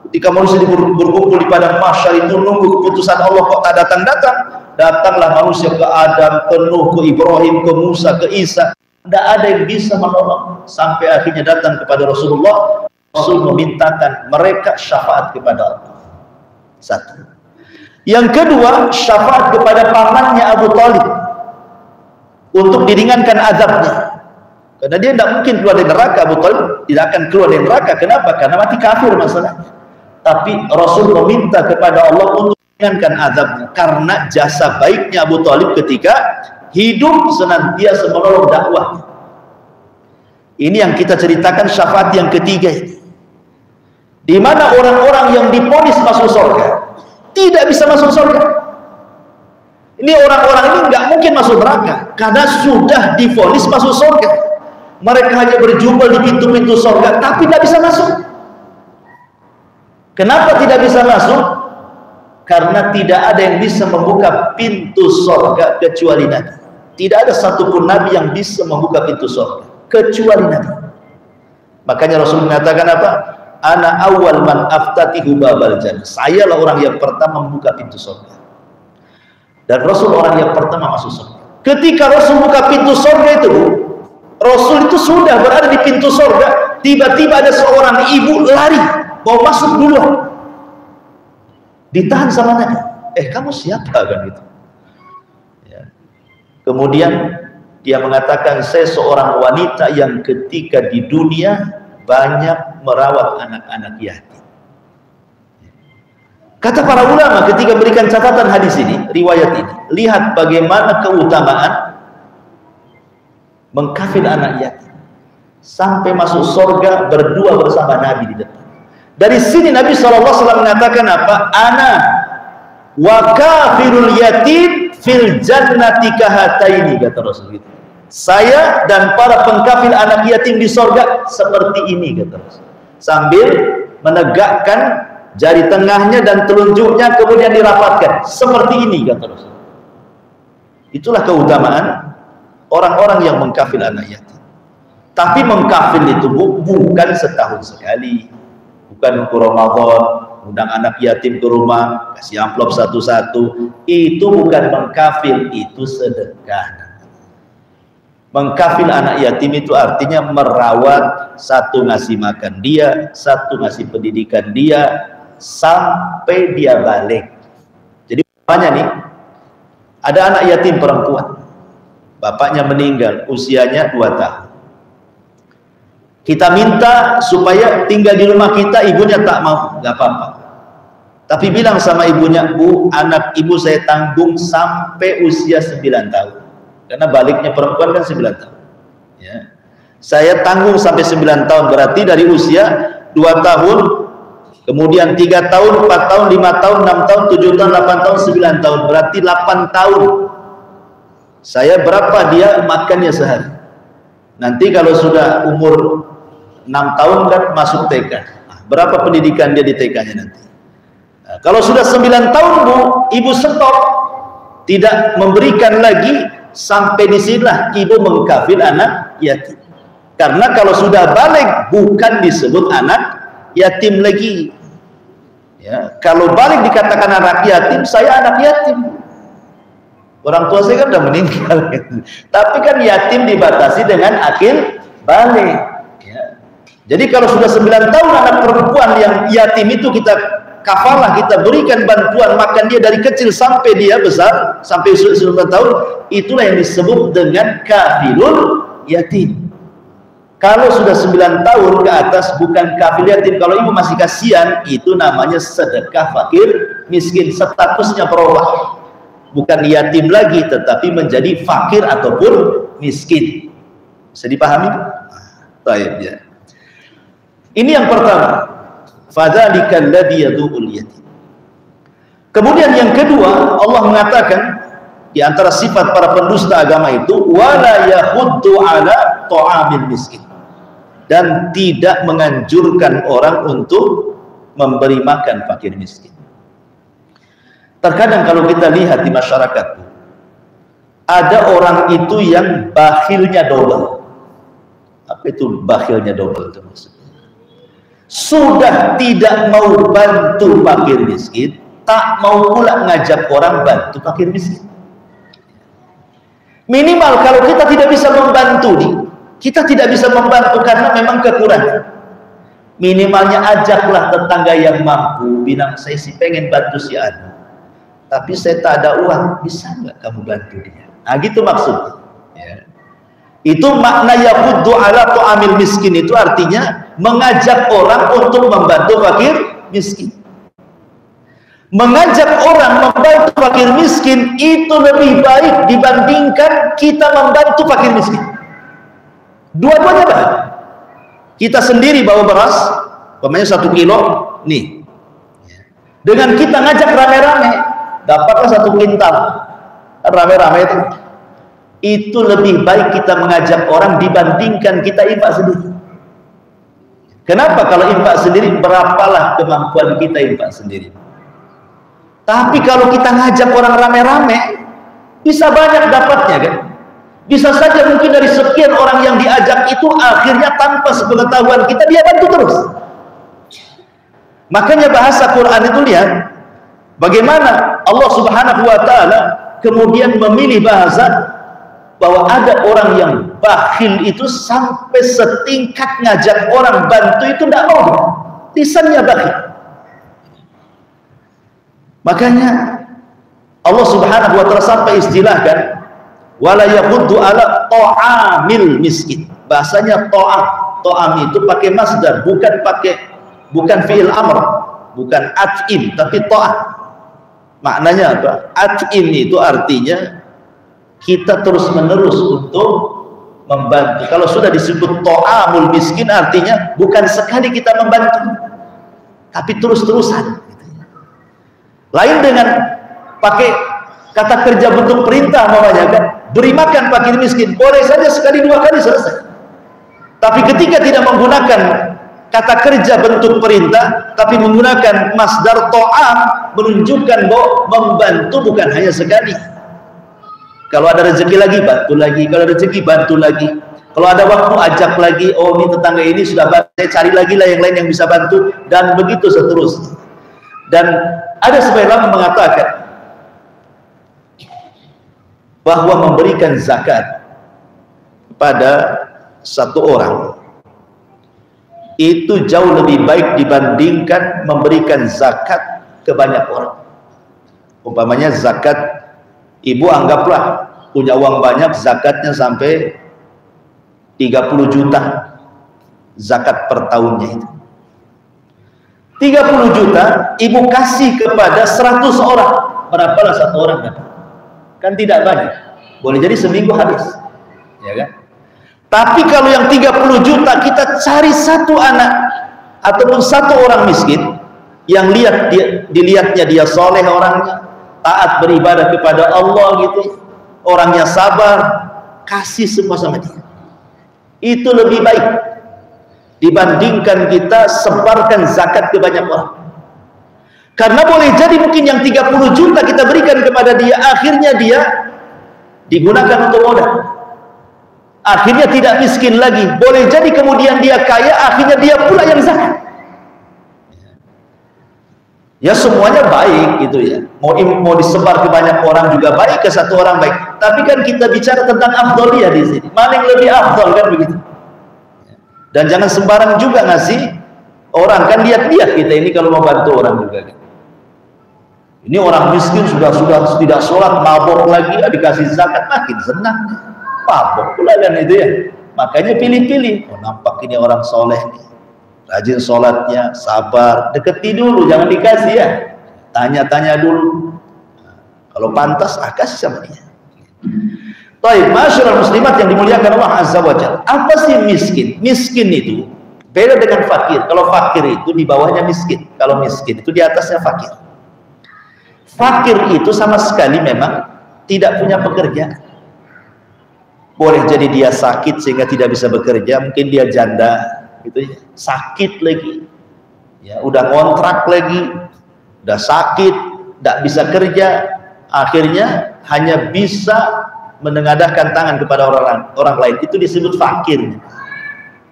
Ketika manusia berkumpul di padang mahsyar itu nunggu keputusan Allah kok tak datang-datang, datanglah manusia ke Adam, ke Nuh, ke Ibrahim, ke Musa, ke Isa. Tidak ada yang bisa menolong sampai akhirnya datang kepada Rasulullah. Rasul memintakan mereka syafaat kepada Allah. 1. Yang kedua, syafaat kepada pamannya Abu Thalib untuk diringankan azabnya. Karena dia tidak mungkin keluar dari neraka. Abu Thalib tidak akan keluar dari neraka. Kenapa? Karena mati kafir masalahnya. Tapi Rasul meminta kepada Allah untuk meringankan azabnya karena jasa baiknya Abu Thalib ketika hidup senantiasa menolong dakwah. Ini yang kita ceritakan syafaat yang ketiga ini. Di mana orang-orang yang diponis masuk surga tidak bisa masuk surga. Ini orang-orang ini nggak mungkin masuk neraka karena sudah divonis masuk surga. Mereka hanya berjumpa di pintu-pintu surga, tapi tidak bisa masuk. Kenapa tidak bisa masuk? Karena tidak ada yang bisa membuka pintu surga kecuali Nabi. Tidak ada satupun Nabi yang bisa membuka pintu surga kecuali Nabi. Makanya Rasul mengatakan apa? Ana awal man aftatihu babal jannah. Sayalah orang yang pertama membuka pintu surga. Dan Rasul orang yang pertama masuk surga. Ketika Rasul buka pintu surga itu, Rasul itu sudah berada di pintu surga. Tiba-tiba ada seorang ibu lari mau masuk duluan. Ditahan sama Nabi. Kamu siapa kan gitu? Ya. Kemudian dia mengatakan, saya seorang wanita yang ketika di dunia banyak merawat anak-anak yatim. Kata para ulama ketika berikan catatan hadis ini, riwayat ini, lihat bagaimana keutamaan mengkafil anak yatim. Sampai masuk surga berdua bersama Nabi di depan. Dari sini Nabi SAW mengatakan apa? Ana wa kafirul yatim fil jannati kahataini, kata Rasul gitu. Saya dan para pengkafil anak yatim di surga seperti ini, kata Rasul. Sambil menegakkan jari tengahnya dan telunjuknya kemudian dirapatkan. Seperti ini, kata Rasul. Itulah keutamaan orang-orang yang mengkafil anak yatim. Tapi mengkafil itu bukan setahun sekali. Bukan ke Ramadan, undang anak yatim ke rumah, kasih amplop satu-satu. Itu bukan mengkafil, itu sedekah. Mengkafil anak yatim itu artinya merawat, satu ngasih makan dia, satu ngasih pendidikan dia, sampai dia balik. Jadi bapaknya nih, ada anak yatim perempuan, bapaknya meninggal, usianya 2 tahun. Kita minta supaya tinggal di rumah kita, ibunya tak mau, nggak apa-apa. Tapi bilang sama ibunya, Bu, anak ibu saya tanggung sampai usia 9 tahun. Karena baliknya perempuan kan 9 tahun. Ya. Saya tanggung sampai 9 tahun, berarti dari usia 2 tahun, kemudian 3 tahun, 4 tahun, 5 tahun, 6 tahun, 7 tahun, 8 tahun, 9 tahun, berarti 8 tahun. Saya berapa dia makannya sehari? Nanti kalau sudah umur 6 tahun kan masuk TK. Nah, berapa pendidikan dia di TK-nya nanti? Nah, kalau sudah 9 tahun, Bu, ibu stop, tidak memberikan lagi, sampai disinilah ibu mengkafil anak yatim. Karena kalau sudah balik bukan disebut anak yatim lagi. Ya, kalau balik dikatakan anak yatim, saya anak yatim. Orang tua saya kan sudah meninggal. Tapi kan yatim dibatasi dengan akil balik. Ya. Jadi kalau sudah 9 tahun anak perempuan yang yatim itu kita kafalah, kita berikan bantuan makan dia dari kecil sampai dia besar, sampai 9 tahun, itulah yang disebut dengan kafilul yatim. Kalau sudah 9 tahun ke atas bukan kafil yatim. Kalau ibu masih kasihan, itu namanya sedekah fakir miskin, statusnya berubah. Bukan yatim lagi, tetapi menjadi fakir ataupun miskin. Bisa dipahami? Baik, ya. Ini yang pertama. Fadzalikal ladzi yadu'ul yatim. Kemudian yang kedua, Allah mengatakan di antara sifat para pendusta agama itu, wala yahuddu ala ta'amil miskin, dan tidak menganjurkan orang untuk memberi makan fakir miskin. Terkadang kalau kita lihat di masyarakat, ada orang itu yang bakhilnya double. Apa itu bakhilnya double itu maksudnya? Sudah tidak mau bantu fakir miskin, tak mau pula ngajak orang bantu fakir miskin. Minimal kalau kita tidak bisa membantu nih, kita tidak bisa membantu karena memang kekurangan. Minimalnya ajaklah tetangga yang mampu, bilang saya sih pengen bantu si Anu, tapi saya tak ada uang, bisa nggak kamu bantu dia? Nah gitu maksudnya. Ya. Itu makna yahuddu ala ta'amil miskin, itu artinya mengajak orang untuk membantu fakir miskin. Mengajak orang membantu fakir miskin itu lebih baik dibandingkan kita membantu fakir miskin. Dua-duanya baik. Kita sendiri bawa beras, umpamanya 1 kilo, nih. Dengan kita ngajak rame-rame, dapatlah 1 kintal. rame-rame itu lebih baik kita mengajak orang dibandingkan kita infak sendiri. Kenapa? Kalau infak sendiri, berapalah kemampuan kita infak sendiri. Tapi kalau kita ngajak orang rame-rame, bisa banyak dapatnya kan? Bisa saja mungkin dari sekian orang yang diajak itu akhirnya tanpa sepengetahuan kita dia bantu terus. Makanya bahasa Quran itu lihat bagaimana Allah Subhanahu wa taala kemudian memilih bahasa bahwa ada orang yang bakhil itu sampai setingkat ngajak orang bantu itu tidak mau, lisannya bakhil. Makanya Allah Subhanahu wa taala sampai istilahkan wala yaquddu ala ta'amil miskin. Bahasanya ta'am itu pakai masdar, bukan fi'il amr, bukan at'im, tapi ta'am. Maknanya apa? At'im itu artinya kita terus menerus untuk membantu. Kalau sudah disebut ta'amul miskin artinya bukan sekali kita membantu, tapi terus-terusan. Lain dengan pakai kata kerja bentuk perintah namanya kan, beri makan fakir miskin, boleh saja sekali dua kali selesai. Tapi ketika tidak menggunakan kata kerja bentuk perintah tapi menggunakan masdar ta'am, menunjukkan bahwa membantu bukan hanya sekali. Kalau ada rezeki lagi bantu lagi, kalau ada rezeki bantu lagi, kalau ada waktu ajak lagi, oh ini tetangga ini sudah bantu, saya cari lagi lah yang lain yang bisa bantu, dan begitu seterusnya. Dan ada sebagian mengatakan bahwa memberikan zakat pada satu orang itu jauh lebih baik dibandingkan memberikan zakat ke banyak orang. Umpamanya zakat, ibu anggaplah punya uang banyak, zakatnya sampai 30 juta zakat per tahunnya itu. 30 juta ibu kasih kepada 100 orang, berapalah satu orang kan? Kan tidak banyak, boleh jadi seminggu habis, ya kan? Tapi kalau yang 30 juta kita cari satu anak ataupun satu orang miskin yang dilihatnya dia soleh orangnya, taat beribadah kepada Allah gitu, orangnya sabar, kasih semua sama dia, itu lebih baik dibandingkan kita sebarkan zakat ke banyak orang. Karena boleh jadi mungkin yang 30 juta kita berikan kepada dia, akhirnya dia digunakan untuk modal, akhirnya tidak miskin lagi. Boleh jadi kemudian dia kaya, akhirnya dia pula yang zakat. Ya semuanya baik gitu ya, mau disebar ke banyak orang juga baik, ke satu orang baik. Tapi kan kita bicara tentang afdoliyah di sini, mana yang lebih afdol kan begitu. Dan jangan sembarang juga ngasih orang, kan lihat-lihat kita ini kalau mau bantu orang juga kan. Ini orang miskin sudah tidak sholat, mabok lagi, dikasih zakat makin senang, mabok pula kan itu ya. Makanya pilih-pilih, oh nampak ini orang soleh nih, rajin sholatnya, sabar, deketi dulu, jangan dikasih ya, tanya-tanya dulu, kalau pantas kasih sama dia. Baik, masyarakat muslimat yang dimuliakan Allah Azza wa Jalla. Apa sih miskin? Miskin itu beda dengan fakir. Kalau fakir itu di bawahnya miskin, kalau miskin itu di atasnya fakir. Fakir itu sama sekali memang tidak punya pekerjaan. Boleh jadi dia sakit sehingga tidak bisa bekerja, mungkin dia janda gitu ya, sakit lagi ya, udah kontrak lagi, udah sakit, tidak bisa kerja, akhirnya hanya bisa menengadahkan tangan kepada orang lain, itu disebut fakir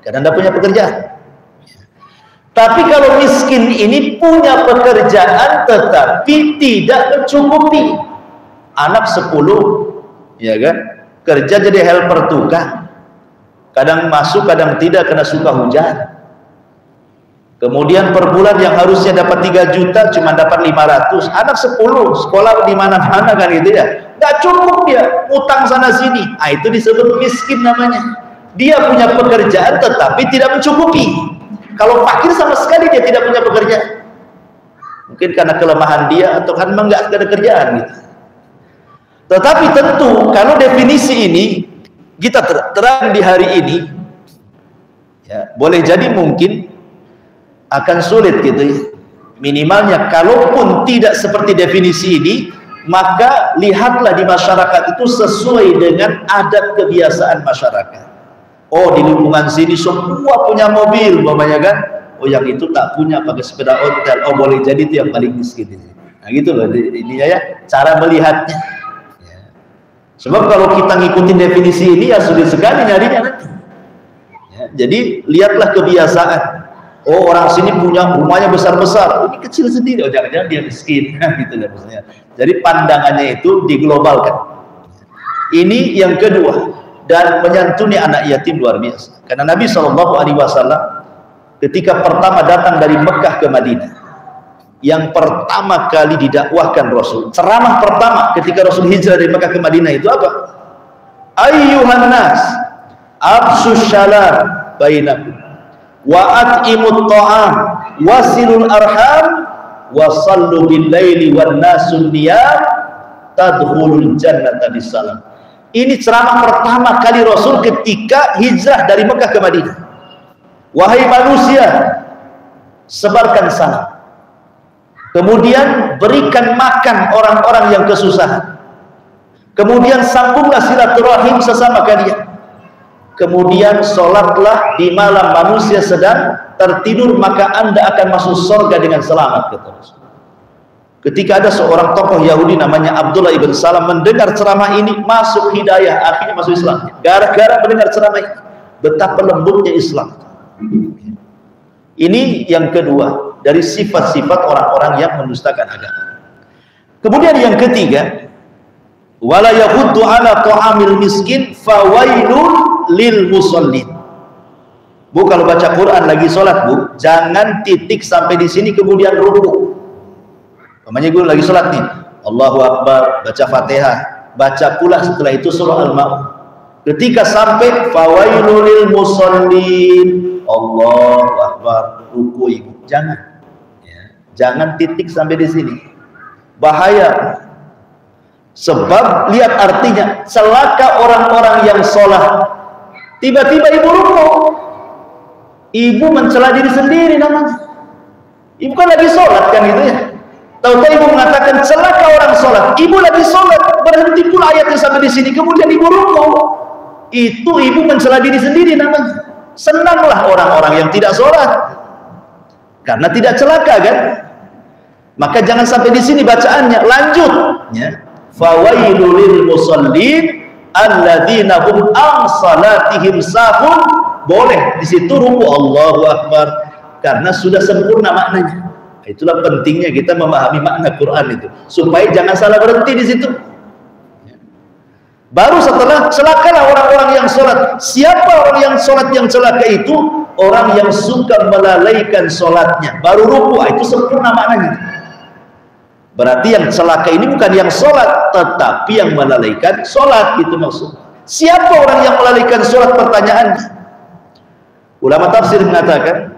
karena tidak punya pekerjaan. Tapi kalau miskin ini punya pekerjaan tetapi tidak mencukupi, anak 10 ya kan, kerja jadi helper tukang, kadang masuk kadang tidak karena suka hujan. Kemudian per bulan yang harusnya dapat 3 juta cuma dapat 500, anak 10 sekolah di mana-mana kan gitu ya, nggak cukup, dia utang sana sini. Itu disebut miskin namanya. Dia punya pekerjaan tetapi tidak mencukupi. Kalau fakir sama sekali dia tidak punya pekerjaan, mungkin karena kelemahan dia atau kan memang nggak ada kerjaan gitu. Tetapi tentu kalau definisi ini kita terang di hari ini ya, boleh jadi mungkin akan sulit gitu ya. Minimalnya kalaupun tidak seperti definisi ini, maka lihatlah di masyarakat itu sesuai dengan adat kebiasaan masyarakat. Oh, di lingkungan sini semua punya mobil, umpamanya kan. Oh, yang itu tak punya, pakai sepeda ontel. Oh, boleh jadi itu yang paling miskin. Nah, gitu loh ininya ya, cara melihatnya. Ya. Sebab kalau kita ngikutin definisi ini ya sulit sekali nyarinya nanti. Ya, jadi lihatlah kebiasaan. Oh, orang sini punya rumahnya besar-besar, ini kecil sendiri. Oh, jangan-jangan dia miskin, gitu lah maksudnya. Jadi pandangannya itu diglobalkan. Ini yang kedua, dan menyantuni anak yatim luar biasa. Karena Nabi SAW ketika pertama datang dari Mekah ke Madinah, yang pertama kali didakwahkan Rasul, ceramah pertama ketika Rasul hijrah dari Mekah ke Madinah itu apa? Ayyuhan nas, absus syalam bainakum, wa at'imut ta'am, wasilul arham, wa sallu bil laili wan nasun niyam, tadkhulul jannata bisalam. Ini ceramah pertama kali Rasul ketika hijrah dari Mekah ke Madinah. Wahai manusia, sebarkan salam. Kemudian berikan makan orang-orang yang kesusahan. Kemudian sambunglah silaturahim sesama kalian. Kemudian sholatlah di malam manusia sedang tertidur, maka Anda akan masuk surga dengan selamat, kata Rasul. Ketika ada seorang tokoh Yahudi namanya Abdullah ibn Salam mendengar ceramah ini, masuk hidayah, akhirnya masuk Islam. Gara-gara mendengar ceramah ini, betapa lembutnya Islam. Ini yang kedua dari sifat-sifat orang-orang yang mendustakan agama. Kemudian yang ketiga, wala yahuddu ala ta'amil miskin fawailun lil musallin. Bu, kalau baca Quran lagi sholat, Bu, jangan titik sampai di sini kemudian ruku. Namanya gue lagi sholat nih, Allahu Akbar, baca Fatihah, baca pula setelah itu surah Al-Ma'un. Ketika sampai fawailul lil musallin, Allahu Akbar, ruku, Ibu. Jangan, ya, jangan titik sampai di sini. Bahaya. Sebab lihat artinya, celaka orang-orang yang sholat. Tiba-tiba ibu ruku, ibu mencela diri sendiri namanya. Ibu kan lagi sholat kan gitu ya. Tahu-tahu ibu mengatakan celaka orang sholat. Ibu lagi sholat, berhenti pula ayatnya sampai di sini. Kemudian ibu ruku, itu ibu mencela diri sendiri namanya. Senanglah orang-orang yang tidak sholat, karena tidak celaka kan. Maka jangan sampai di sini bacaannya. Lanjut, ya. Fawailul lil musallin alladzina hum an salatihim sahun. Boleh di situ ruku Allahu Akbar karena sudah sempurna maknanya. Itulah pentingnya kita memahami makna Quran itu, supaya jangan salah berhenti di situ. Baru setelah celakalah orang-orang yang sholat. Siapa orang yang sholat yang celaka itu? Orang yang suka melalaikan sholatnya. Baru ruku, itu sempurna maknanya. Berarti yang celaka ini bukan yang sholat, tetapi yang melalaikan sholat, itu maksud. Siapa orang yang melalaikan sholat? Pertanyaannya. Ulama tafsir mengatakan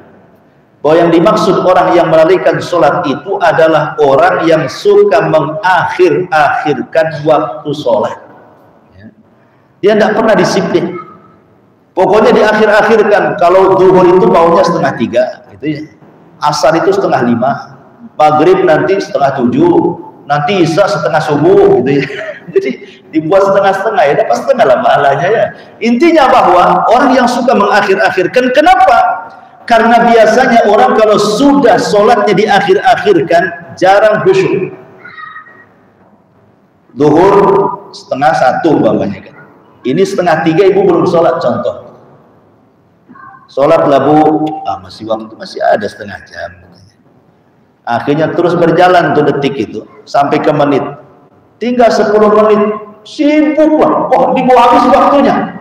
bahwa yang dimaksud orang yang melalaikan sholat itu adalah orang yang suka mengakhir-akhirkan waktu sholat. Dia tidak pernah disiplin. Pokoknya diakhir-akhirkan. Kalau zuhur itu maunya 2:30, gitu ya. Asar itu 5:30. Maghrib nanti 6:30. Nanti isya 6:30, gitu ya. Jadi dibuat setengah-setengah, ya dapat setengah lah pahalanya ya. Intinya bahwa orang yang suka mengakhir-akhirkan, kenapa? Karena biasanya orang kalau sudah sholatnya diakhir-akhirkan, jarang khusyuk. Zuhur 2:30 bapaknya kan. Ini 2:30 ibu belum sholat, contoh. Sholat lah Bu, masih waktu, masih ada setengah jam. Akhirnya terus berjalan tuh detik itu, sampai ke menit. Tinggal 10 menit, sibuk lah. Oh, mau habis waktunya.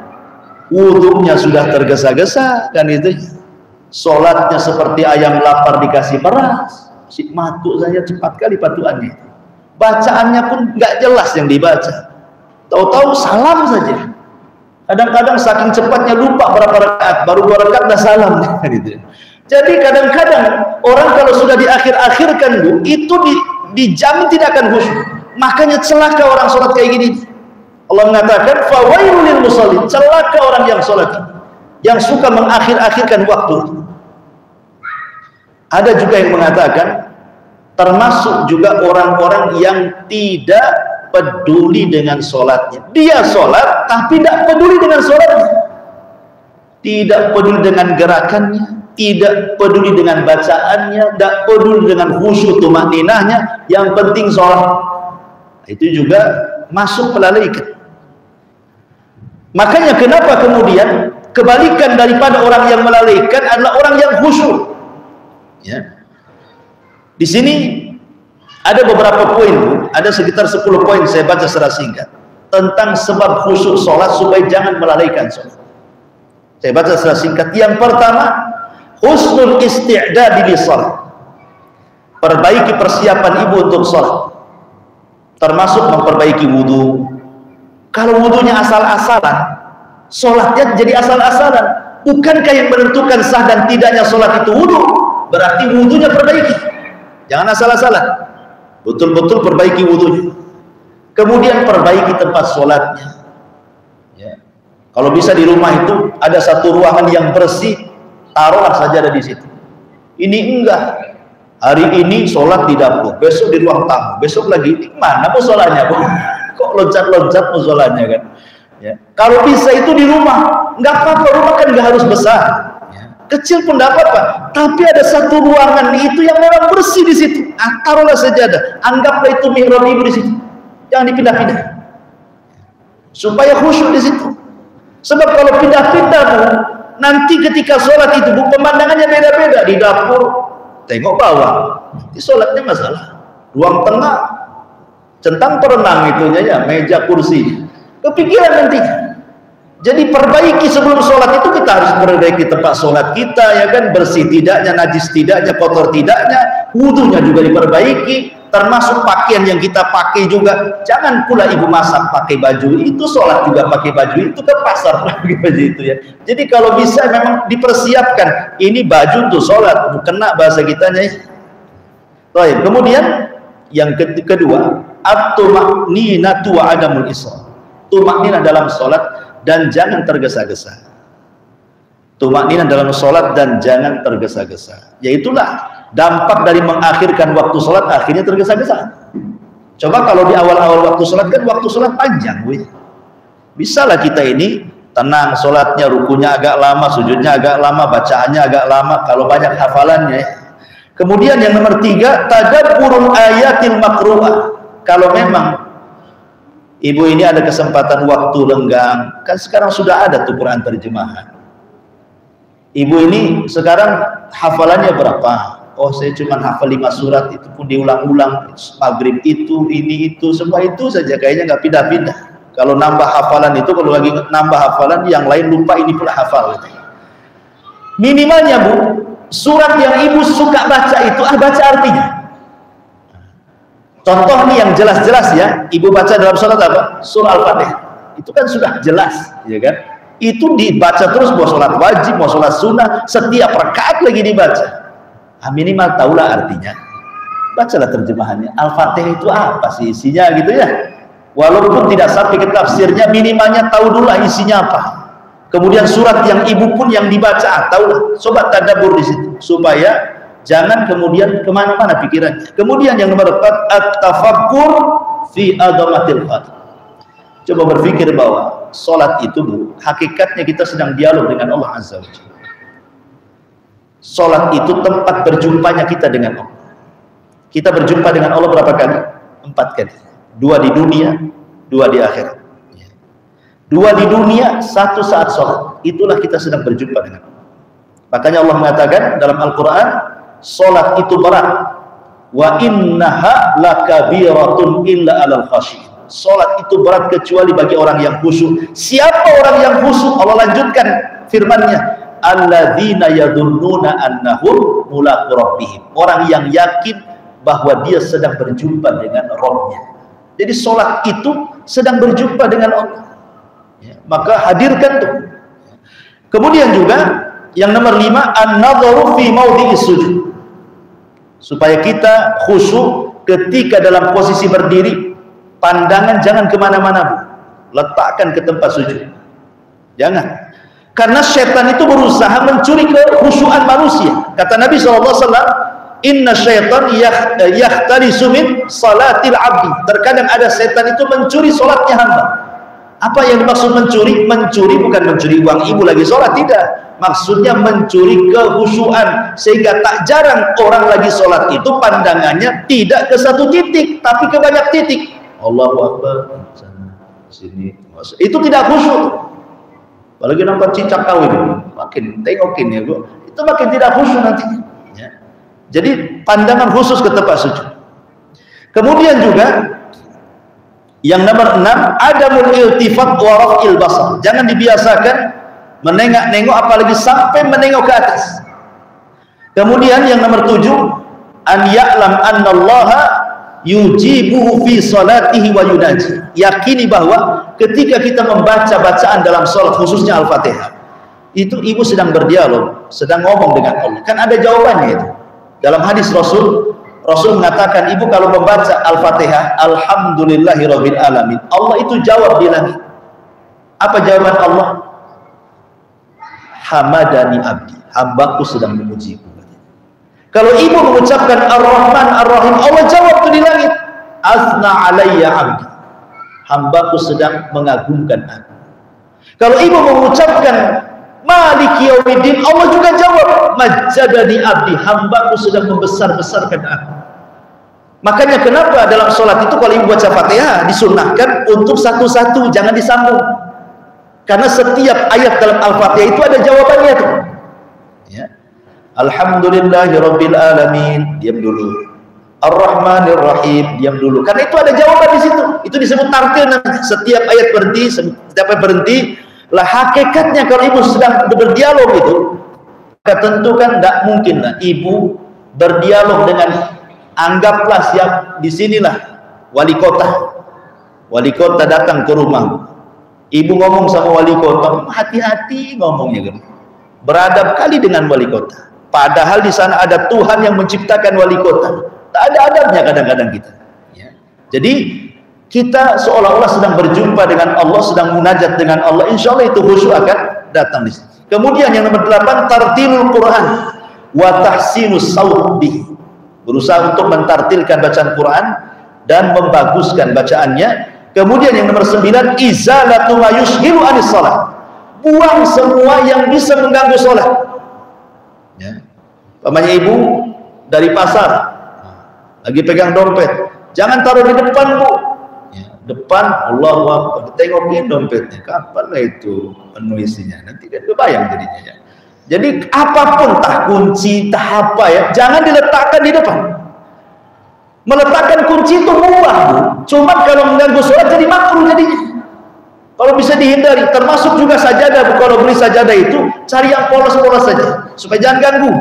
Wudhunya sudah tergesa-gesa, kan itu. Sholatnya seperti ayam lapar dikasih beras. Si matu saja cepat kali patuannya. Bacaannya pun nggak jelas yang dibaca. Tahu-tahu salam saja. Kadang-kadang saking cepatnya lupa berapa rakaat, baru 2 rakaat dah salam gitu. Jadi kadang-kadang orang kalau sudah diakhir-akhirkan Bu, itu dijamin tidak akan khusyuk. Makanya celaka orang sholat kayak gini. Allah mengatakan fawailul lil musallin, celaka orang yang sholat yang suka mengakhir-akhirkan waktu. Ada juga yang mengatakan termasuk juga orang-orang yang tidak peduli dengan sholatnya. Dia sholat tapi tidak peduli dengan sholatnya, tidak peduli dengan gerakannya, tidak peduli dengan bacaannya, tidak peduli dengan khusyuk tumakninahnya, yang penting sholat. Itu juga masuk melalaikan. Makanya kenapa kemudian kebalikan daripada orang yang melalaikan adalah orang yang khusyuk. Ya. Di sini ada beberapa poin, ada sekitar 10 poin saya baca secara singkat tentang sebab khusyuk sholat supaya jangan melalaikan sholat. Saya baca secara singkat. Yang pertama, husnul isti'dad li sholat. Perbaiki persiapan ibu untuk sholat, termasuk memperbaiki wudhu. Kalau wudhunya asal-asalan, sholatnya jadi asal-asalan. Bukankah yang menentukan sah dan tidaknya sholat itu wudhu? Berarti wudhunya perbaiki, jangan asal-asalan. Betul-betul perbaiki wudhunya. Kemudian perbaiki tempat sholatnya. Ya. Kalau bisa di rumah itu ada satu ruangan yang bersih, taruhlah saja ada di situ. Ini enggak. Hari ini sholat di dapur, besok di ruang tamu, besok lagi mana mau sholatnya, Bu? Kok loncat-loncat musolanya kan? Ya. Kalau bisa itu di rumah, nggak apa-apa, rumah kan nggak harus besar, ya. Kecil pun dapat Pak. Tapi ada satu ruangan itu yang memang bersih di situ. Taruhlah sajadah, anggaplah itu mihrab ibu di situ, jangan dipindah-pindah, supaya khusyuk di situ. Sebab kalau pindah-pindah Bu, nanti ketika sholat itu Bu, pemandangannya beda-beda. Di dapur tengok bawah, di sholatnya masalah. Ruang tengah centang perenang itunya ya, meja kursi, kepikiran nantinya. Jadi perbaiki sebelum sholat itu kita harus perbaiki tempat sholat kita, ya kan, bersih tidaknya, najis tidaknya, kotor tidaknya, wudhunya juga diperbaiki, termasuk pakaian yang kita pakai juga. Jangan pula ibu masak pakai baju itu, sholat juga pakai baju itu, ke pasar pakai baju itu ya. Jadi kalau bisa memang dipersiapkan, ini baju untuk sholat, kena bahasa kitanya ya. Baik, kemudian yang kedua, at-tuma'ninatu wa adamul isra. Tuma'ninah dalam sholat dan jangan tergesa-gesa. Tuma'ninah dalam sholat dan jangan tergesa-gesa. Yaitulah dampak dari mengakhirkan waktu sholat, akhirnya tergesa-gesa. Coba kalau di awal-awal waktu sholat kan waktu sholat panjang, wih. Bisalah kita ini tenang sholatnya, rukunya agak lama, sujudnya agak lama, bacaannya agak lama, kalau banyak hafalannya. Kemudian yang nomor 3, tadabburul ayatil makru'ah. Kalau memang ibu ini ada kesempatan waktu lenggang, kan sekarang sudah ada tuh Quran terjemahan. Ibu ini sekarang hafalannya berapa? Oh, saya cuma hafal 5 surat, itu pun diulang-ulang, maghrib itu, ini itu, semua itu saja, kayaknya nggak pindah-pindah. Kalau nambah hafalan itu, kalau lagi nambah hafalan, yang lain lupa, ini pula hafal. Minimalnya Bu, surat yang ibu suka baca itu, baca artinya. Contoh nih yang jelas-jelas ya, ibu baca dalam sholat apa? Surah Al-Fatihah. Itu kan sudah jelas, ya kan? Itu dibaca terus, mau sholat wajib, mau sholat sunnah, setiap rakaat lagi dibaca. Minimal tahulah artinya. Bacalah terjemahannya. Al-Fatihah itu apa sih isinya gitu ya? Walaupun tidak sampai ke tafsirnya, minimalnya tahu dulu isinya apa. Kemudian surat yang ibu pun yang dibaca, tahulah. Coba tadabbur di situ supaya jangan kemudian kemana-mana pikirannya. Kemudian yang nomor 4, at-tafakkur fi adamatil khalq. Coba berpikir bahwa sholat itu Bu, hakikatnya kita sedang dialog dengan Allah Azza wa Jalla. Sholat itu tempat berjumpanya kita dengan Allah. Kita berjumpa dengan Allah berapa kali? 4 kali. 2 di dunia, 2 di akhirat. 2 di dunia, 1 saat sholat. Itulah kita sedang berjumpa dengan Allah. Makanya Allah mengatakan dalam Al-Quran, sholat itu berat. Wa innaha lakabiratun illa alal khashiyin. Sholat itu berat kecuali bagi orang yang khusyuk. Siapa orang yang khusyuk? Allah lanjutkan firman-Nya, alladzina yadunnuna annahum mulaqu rabbihim. Orang yang yakin bahwa dia sedang berjumpa dengan Rabb-Nya. Jadi sholat itu sedang berjumpa dengan Allah. Ya, maka hadirkan tuh. Kemudian juga yang nomor 5, an-nadharu fi maudhi'is sujud. Supaya kita khusyuk ketika dalam posisi berdiri, pandangan jangan kemana-mana Bu, letakkan ke tempat sujud. Jangan, karena setan itu berusaha mencuri kekhusyuan manusia. Kata Nabi SAW, Inna syaitan yahtarisu min salatil abdi. Terkadang ada setan itu mencuri sholatnya hamba. Apa yang dimaksud mencuri? Mencuri bukan mencuri uang ibu lagi sholat, tidak. Maksudnya mencuri kehusyuan, sehingga tak jarang orang lagi sholat itu pandangannya tidak ke satu titik, tapi ke banyak titik. Allahu Akbar, sana, sini. Itu tidak khusyuk. Apalagi nonton cicak kawin, makin tengokin ya Bu, itu makin tidak khusyuk nantinya. Ya. Jadi pandangan khusus ke tempat sujud. Kemudian juga yang nomor 6, adamul iltifat wa raf'il basar. Jangan dibiasakan menengok-nengok apalagi sampai menengok ke atas. Kemudian yang nomor 7, an ya'lam annallaha yujibuhu fi salatihi wa yunaji. Yakini bahwa ketika kita membaca bacaan dalam salat khususnya Al-Fatihah, itu ibu sedang berdialog, sedang ngomong dengan Allah. Kan ada jawabannya itu. Dalam hadis Rasul mengatakan, ibu kalau membaca Al-Fatihah, alhamdulillahirabbil alamin, Allah itu jawab di langit. Apa jawaban Allah? Hamadani abdi, hambaku sedang memujiku. Kalau ibu mengucapkan Ar-Rahman Ar-Rahim, Allah jawab itu di langit. Azna alayya abdi, hambaku sedang mengagungkan aku. Kalau ibu mengucapkan Maliki yaumiddin, Allah juga jawab majjadani abdi, hambaku sedang membesar-besarkan aku. Makanya kenapa dalam sholat itu kalau ibu baca Fatihah disunnahkan untuk satu-satu, jangan disambung. Karena setiap ayat dalam Al-Fatihah itu ada jawabannya tuh. Ya. Alhamdulillahirabbil alamin, diam dulu. Ar-Rahmanir Rahim, diam dulu. Karena itu ada jawaban di situ. Itu disebut tartil nanti. Setiap ayat berhenti, lah hakikatnya kalau ibu sedang berdialog itu, maka tentu kan tidak mungkin lah ibu berdialog dengan, anggaplah siap di sinilah wali kota datang ke rumah, ibu ngomong sama wali kota, hati-hati ngomongnya kan, beradab kali dengan wali kota, padahal di sana ada Tuhan yang menciptakan wali kota. Tak ada adabnya kadang-kadang kita ya. Jadi kita seolah-olah sedang berjumpa dengan Allah, sedang munajat dengan Allah, insya Allah itu khusyuk akan datang di sini. Kemudian yang nomor 8, tartilul Quran wa tahsinus saut bihi, berusaha untuk mentartilkan bacaan Quran dan membaguskan bacaannya. Kemudian yang nomor 9, izalatu ma yushghilu anis salat, buang semua yang bisa mengganggu salat ya. Pamannya ibu dari pasar lagi pegang dompet, jangan taruh di depan Bu ya, depan, Allahu Akbar, tengokin dompetnya, kapan lah itu penuh isinya, nanti kan kebayang jadinya ya. Jadi apapun, tah kunci, tah apa ya, jangan diletakkan di depan. Meletakkan kunci itu mubah Bu, cuma kalau mengganggu sholat jadi makruh jadinya. Kalau bisa dihindari, termasuk juga sajadah Bu, kalau beli sajadah itu cari yang polos-polos saja supaya jangan ganggu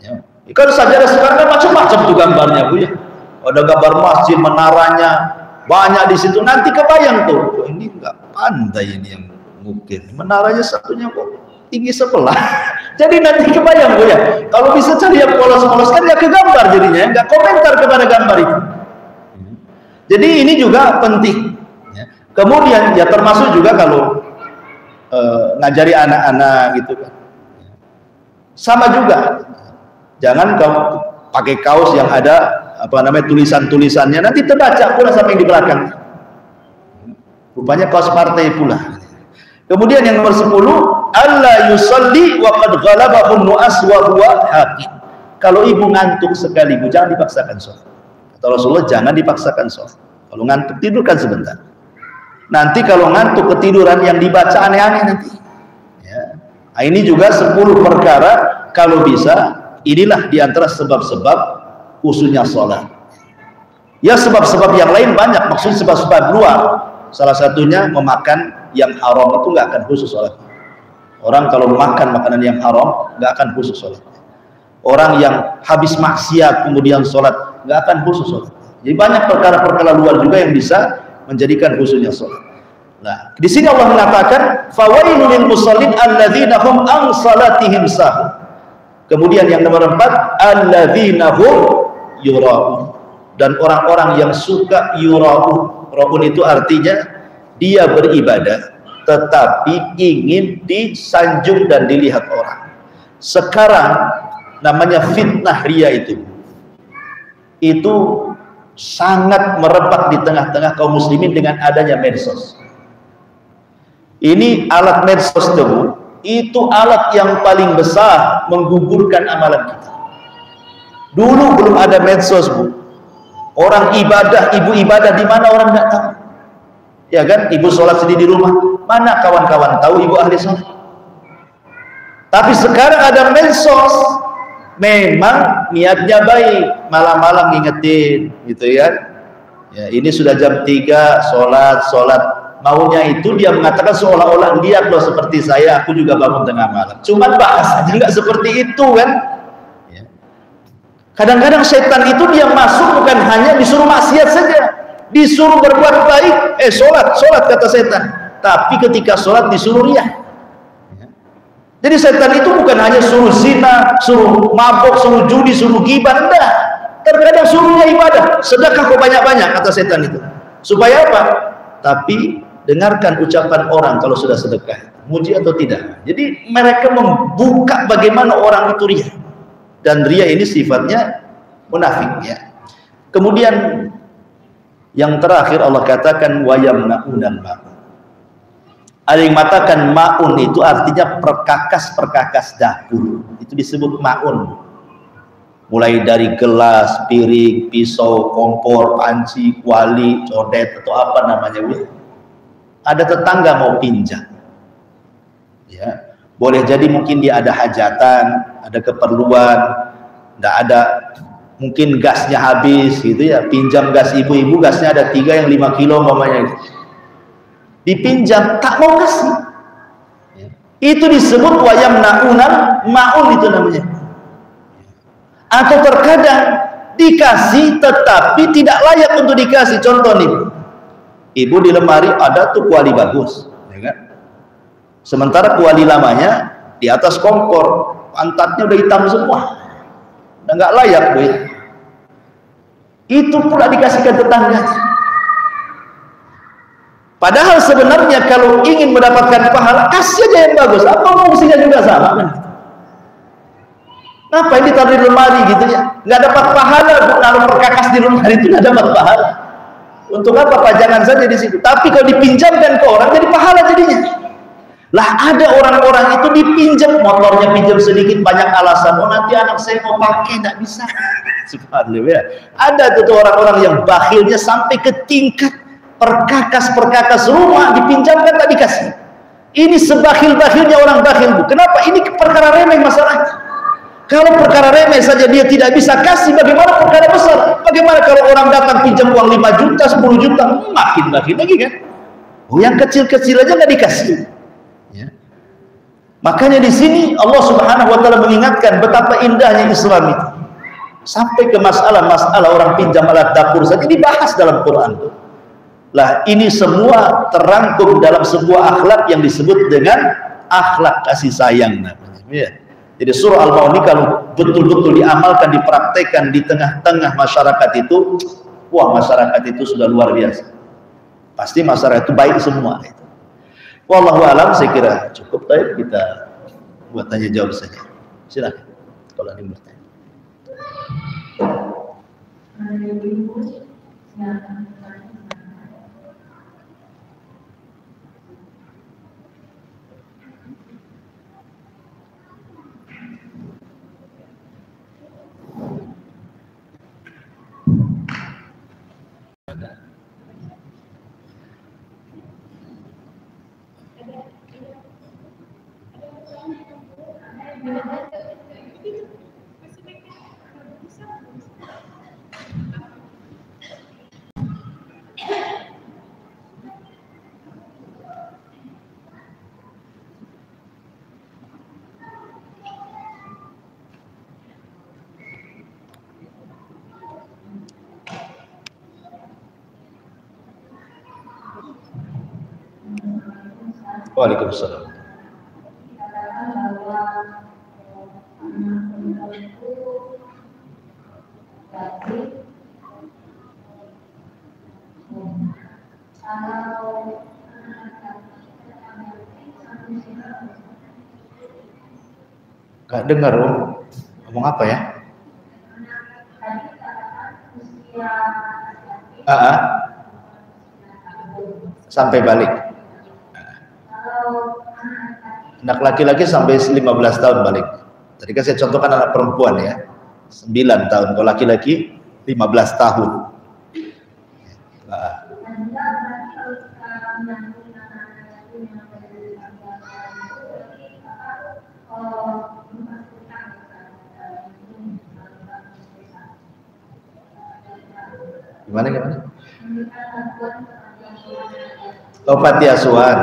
ya. Kalau sajadah sekarang kan macam-macam tuh gambarnya Bu ya, ada gambar masjid, menaranya banyak di situ, nanti kebayang tuh, oh, ini enggak pandai ini yang ngukir, menaranya satunya kok tinggi sebelah. Jadi nanti kebayang Bu ya, kalau bisa cari yang polos-polos kan nggak kegambar jadinya, nggak komentar kepada gambar itu. Jadi ini juga penting ya. Kemudian ya termasuk juga kalau ngajari anak-anak gitu kan, sama juga, jangan kamu pakai kaos yang ada apa namanya tulisan-tulisannya, nanti terbaca pula sampai di belakang, rupanya kaos partai pula. Kemudian yang nomor 10, alla yusalli wa qad ghalabahun nu'as wa huwa hakim. Kalau ibu ngantuk sekali Bu, jangan dipaksakan sholat. Kata Rasulullah, jangan dipaksakan sholat. Kalau ngantuk tidurkan sebentar. Nanti kalau ngantuk ketiduran yang dibaca aneh-aneh nanti ya. Nah, ini juga 10 perkara kalau bisa, inilah diantara sebab-sebab khususnya sholat ya. Sebab-sebab yang lain banyak, maksud sebab-sebab luar, salah satunya memakan yang haram itu nggak akan khusus sholat. Orang kalau makan makanan yang haram nggak akan khusus sholat. Orang yang habis maksiat kemudian sholat nggak akan khusus sholat. Jadi banyak perkara-perkara luar juga yang bisa menjadikan khususnya sholat. Nah, di sini Allah mengatakan fawailul lil musallin alladzina hum an salatihim sahun. Kemudian yang nomor 4, alladzina hum yura'un, dan orang-orang yang suka yura'un. Ra'un itu artinya dia beribadah tetapi ingin disanjung dan dilihat orang. Sekarang namanya fitnah ria itu sangat merebak di tengah-tengah kaum muslimin dengan adanya medsos. Ini alat medsos itu alat yang paling besar menggugurkan amalan kita. Dulu belum ada medsos, Bu. Orang ibadah, ibu ibadah di mana orang nggak tahu. Ya kan, ibu sholat sendiri di rumah, mana kawan-kawan tahu ibu ahli sholat. Tapi sekarang ada medsos, memang niatnya baik, malam-malam ngingetin, gitu ya. Ya, ini sudah jam 3, sholat. Maunya itu dia mengatakan seolah-olah, lihat loh seperti saya, aku juga bangun tengah malam. Cuman bahasanya nggak seperti itu kan. Kadang-kadang setan itu dia masuk bukan hanya disuruh maksiat saja, disuruh berbuat baik, sholat kata setan. Tapi ketika sholat disuruh riya. Jadi setan itu bukan hanya suruh zina, suruh mabuk, suruh judi, suruh ghibah, enggak. Terkadang suruhnya ibadah, sedekah kok banyak-banyak kata setan itu. Supaya apa? Tapi dengarkan ucapan orang kalau sudah sedekah, muji atau tidak. Jadi mereka membuka bagaimana orang itu riya. Dan riya ini sifatnya munafik ya. Kemudian yang terakhir Allah katakan wa yamna'unal ma'un. Ada yang mengatakan ma'un itu artinya perkakas dapur. Itu disebut ma'un. Mulai dari gelas, piring, pisau, kompor, panci, kuali, codet atau apa namanya. Ada tetangga mau pinjam. Ya, boleh jadi mungkin dia ada hajatan, ada keperluan, enggak ada, mungkin gasnya habis gitu ya, pinjam gas ibu-ibu, gasnya ada 3 yang 5 kilo mamanya, dipinjam tak mau kasih, itu disebut wayam na'unan ma'un itu namanya. Atau terkadang dikasih tetapi tidak layak untuk dikasih. Contoh nih, ibu di lemari ada tuh kuali bagus ya kan? Sementara kuali lamanya di atas kompor, pantatnya udah hitam semua, udah nggak layak duit. Itu pula dikasihkan tetangga. Padahal sebenarnya kalau ingin mendapatkan pahala, kasih aja yang bagus. Apa fungsinya juga sama kan? Apa ini taruh di lemari gitu ya? Nggak dapat pahala, naruh perkakas di lemari itu nggak dapat pahala. Untuk apa? Pajangan saja di situ. Tapi kalau dipinjamkan ke orang, jadi pahala jadinya. Lah ada orang-orang itu dipinjam, motornya pinjam sedikit, banyak alasan. Oh nanti anak saya mau pakai, nggak bisa. Subhanallah ya. Ada tuh orang-orang yang bakhilnya sampai ke tingkat perkakas rumah dipinjamkan tak dikasih. Ini sebakhil-bakhilnya orang bakhil, Bu. Kenapa? Ini perkara remeh masalahnya. Kalau perkara remeh saja dia tidak bisa kasih, bagaimana perkara besar? Bagaimana kalau orang datang pinjam uang 5 juta, 10 juta, makin bakhil lagi kan? Oh, yang kecil-kecil aja nggak dikasih. Ya. Makanya di sini Allah Subhanahu wa taala mengingatkan betapa indahnya Islam itu. Sampai ke masalah-masalah orang pinjam alat dapur saja dibahas dalam Quran. Lah ini semua terangkum dalam sebuah akhlak yang disebut dengan akhlak kasih sayang namanya. Ya. Jadi surah Al-Maun ini kalau betul-betul diamalkan, dipraktekkan di tengah-tengah masyarakat itu, wah masyarakat itu sudah luar biasa. Pasti masyarakat itu baik semua itu. Wallahu alam, saya kira cukup. Baik, kita buat tanya jawab saja. Silakan kalau ada yang bertanya. Waalaikumsalam. Gak dengar, Om. Ngomong apa ya? Sampai balik. Anak laki-laki sampai 15 tahun balik. Tadi kan saya contohkan anak perempuan ya, 9 tahun. Kalau laki-laki 15 tahun. Gimana? Oh, panti asuhan.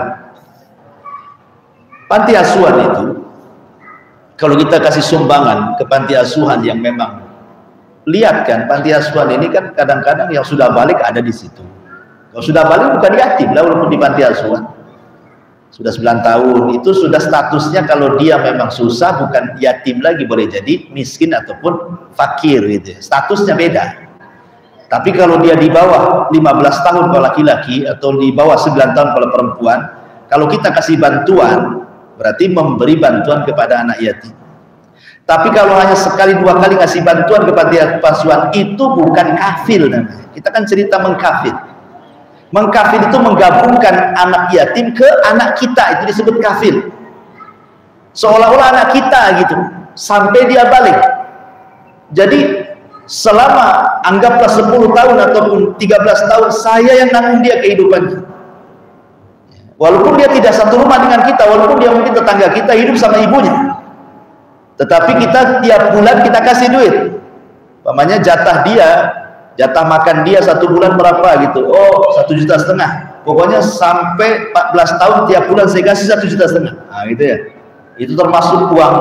Panti asuhan itu, kalau kita kasih sumbangan ke panti asuhan yang memang, lihat kan, panti asuhan ini kan kadang-kadang yang sudah balik ada di situ. Kalau sudah balik bukan yatim lah, walaupun di panti asuhan. Sudah 9 tahun, itu sudah statusnya kalau dia memang susah, bukan yatim lagi, boleh jadi miskin ataupun fakir gitu. Statusnya beda. Tapi kalau dia di bawah 15 tahun kalau laki-laki atau di bawah 9 tahun kalau perempuan, kalau kita kasih bantuan, berarti memberi bantuan kepada anak yatim. Tapi kalau hanya sekali 2 kali kasih bantuan kepada asuhan, itu bukan kafil namanya. Kita kan cerita mengkafil. Mengkafil itu menggabungkan anak yatim ke anak kita, itu disebut kafil. Seolah-olah anak kita gitu, sampai dia balik. Jadi selama anggaplah 10 tahun ataupun 13 tahun saya yang nanggung dia kehidupannya, walaupun dia tidak satu rumah dengan kita, walaupun dia mungkin tetangga kita, hidup sama ibunya, tetapi kita tiap bulan kita kasih duit. Umpamanya jatah makan dia 1 bulan berapa gitu, oh 1,5 juta, pokoknya sampai 14 tahun tiap bulan saya kasih 1,5 juta. Nah gitu ya, itu termasuk uang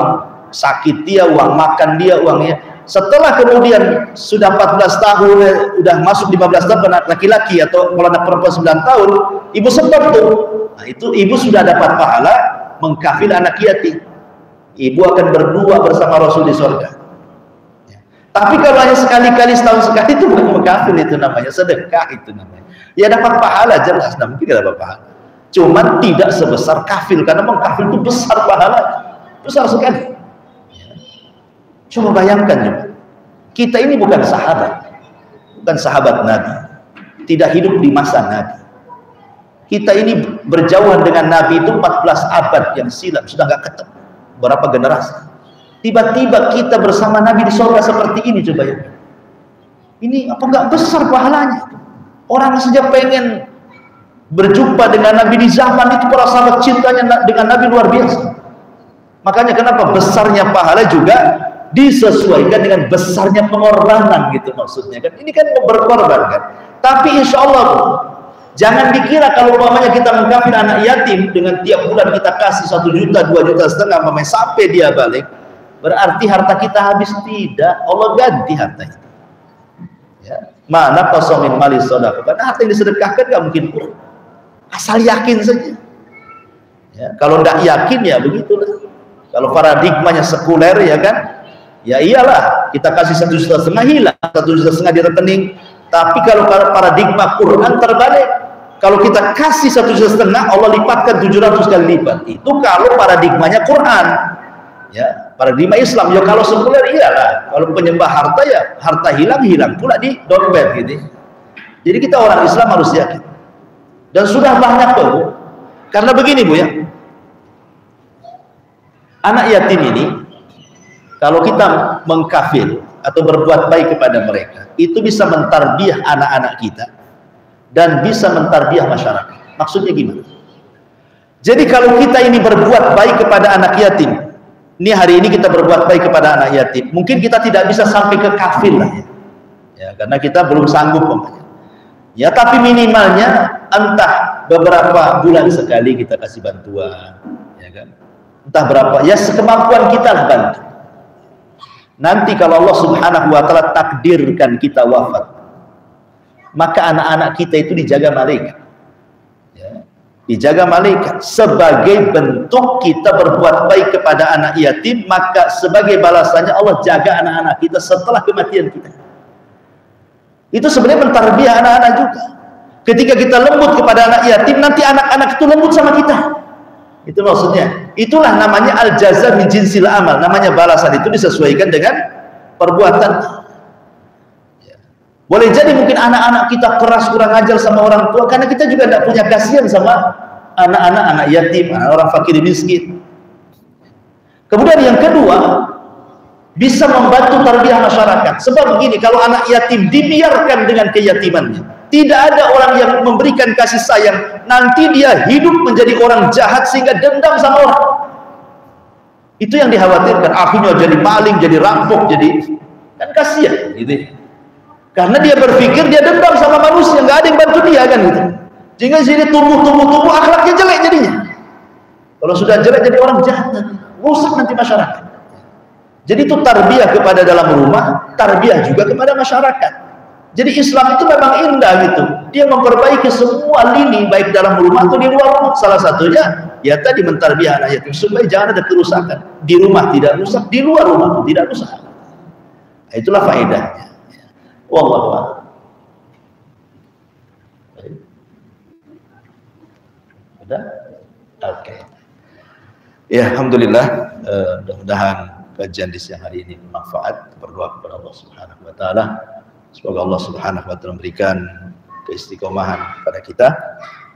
sakit dia, uang makan dia, uangnya. Setelah kemudian sudah 14 tahun, udah masuk 15 tahun anak laki-laki, atau kalau anak perempuan 9 tahun, ibu sempat tuh. Nah, itu ibu sudah dapat pahala mengkafil anak yatim. Ibu akan berdua bersama Rasul di surga. Ya. Tapi kalau hanya sekali-kali, setahun sekali, itu bukan mengkafil, itu namanya sedekah, itu namanya. Ya dapat pahala jelas, nah, mungkin dapat pahala. Cuman tidak sebesar kafil, karena mengkafil itu besar pahala, besar sekali. Coba bayangkan juga, kita ini bukan sahabat Nabi, tidak hidup di masa Nabi. Kita ini berjauhan dengan Nabi itu 14 abad yang silam, sudah nggak ketemu berapa generasi. Tiba-tiba kita bersama Nabi di surga seperti ini, coba ya. Ini apa nggak besar pahalanya? Orang saja pengen berjumpa dengan Nabi di zaman itu, para sahabat cintanya dengan Nabi luar biasa. Makanya kenapa besarnya pahala juga disesuaikan dengan besarnya pengorbanan gitu maksudnya kan. Ini kan berkorban kan. Tapi insya Allah jangan dikira kalau umpamanya kita mengkafir anak yatim dengan tiap bulan kita kasih 1 juta, 2,5 juta sampai dia balik, berarti harta kita habis. Tidak, Allah ganti harta itu ya. Mana qasamin mali sedekah, karena harta yang disedekahkan gak mungkin kurang, asal yakin saja ya. Kalau tidak yakin ya begitulah. Kalau paradigmanya sekuler ya kan, ya iyalah kita kasih 1,5 juta hilang, 1,5 juta di rekening. Tapi kalau paradigma Quran terbalik, kalau kita kasih 1,5 juta Allah lipatkan 700 kali lipat. Itu kalau paradigmanya Quran ya, paradigma Islam. Ya kalau sekuler iyalah, kalau penyembah harta ya harta hilang pula di dompet gitu. Jadi kita orang Islam harus yakin, dan sudah banyak tuh Bu. Karena begini Bu ya, anak yatim ini kalau kita mengkafil atau berbuat baik kepada mereka, itu bisa mentarbiah anak-anak kita dan bisa mentarbiah masyarakat. Maksudnya gimana? Jadi kalau kita ini berbuat baik kepada anak yatim, ini hari ini kita berbuat baik kepada anak yatim, mungkin kita tidak bisa sampai ke kafil lah ya, ya karena kita belum sanggup ya, tapi minimalnya entah beberapa bulan sekali kita kasih bantuan ya kan, entah berapa ya, sekemampuan kita lah bantu. Nanti kalau Allah Subhanahu wa ta'ala takdirkan kita wafat, maka anak-anak kita itu dijaga malaikat ya, dijaga malaikat sebagai bentuk kita berbuat baik kepada anak yatim. Maka sebagai balasannya Allah jaga anak-anak kita setelah kematian kita. Itu sebenarnya mentarbiah anak-anak juga. Ketika kita lembut kepada anak yatim, nanti anak-anak itu lembut sama kita. Itu maksudnya. Itulah namanya al-jaza min jinsil amal. Namanya balasan itu disesuaikan dengan perbuatan. Boleh jadi mungkin anak-anak kita keras, kurang ajar sama orang tua karena kita juga tidak punya kasihan sama anak yatim, orang fakir miskin. Kemudian yang kedua, bisa membantu tarbiyah masyarakat. Sebab begini, kalau anak yatim dibiarkan dengan keyatimannya, tidak ada orang yang memberikan kasih sayang, nanti dia hidup menjadi orang jahat sehingga dendam sama orang. Itu yang dikhawatirkan, akhirnya jadi maling, jadi rampok, jadi kan kasihan gitu. Karena dia berpikir dia dendam sama manusia, nggak ada yang bantu dia kan gitu. Sehingga sini tumbuh akhlaknya jelek jadinya. Kalau sudah jelek jadi orang jahat nanti, rusak nanti masyarakat. Jadi itu tarbiyah kepada dalam rumah, tarbiyah juga kepada masyarakat. Jadi Islam itu memang indah gitu. Dia memperbaiki semua lini baik dalam rumah atau di luar rumah. Salah satunya ya tadi mentarbiyah anak yatim supaya jangan ada kerusakan. Di rumah tidak rusak, di luar rumah pun tidak rusak. Nah, itulah faedahnya. Wallahu a'lam. Sudah? Oke. Ya, alhamdulillah, mudah-mudahan kajian di siang hari ini bermanfaat. Berdoa kepada Allah Subhanahu wa taala semoga Allah Subhanahu wa taala memberikan keistiqomahan kepada kita.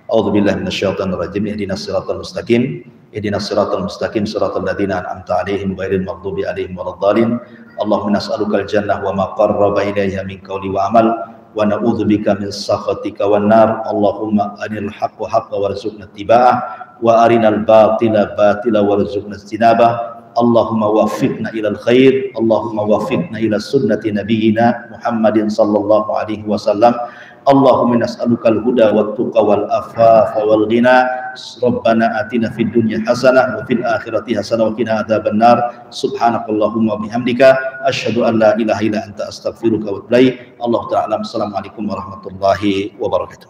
A'udzubillahi minasyaitonir rajim. Ihdinas siratal mustaqim. Ihdinas siratal mustaqim siratal ladzina an'amta 'alaihim ghairil maghdubi 'alaihim waladdallin. Allahumma nas'alukal jannah wa ma qarraba ilayha min qawli wa amal wa na'udzubika min sakhatika wan nar. Allahumma arinal haqqa haqqan warzuqna ittiba'ah wa arinal batila batila warzuqna ijtinabah. Allahumma waffiqna ilal khair, Allahumma waffiqna ila sunnati nabiyyina Muhammadin sallallahu alaihi wasallam. Allahumma nas'alukal huda wat tuqa wal afafa wal ghina. Rabbana atina fid dunya hasanah wa fil akhirati hasanah wa qina adzabannar. Subhanakallahumma bihamdika asyhadu an la ilaha illa anta astaghfiruka wa atubu ilaik. Allahu ta'ala. Assalamualaikum warahmatullahi wabarakatuh.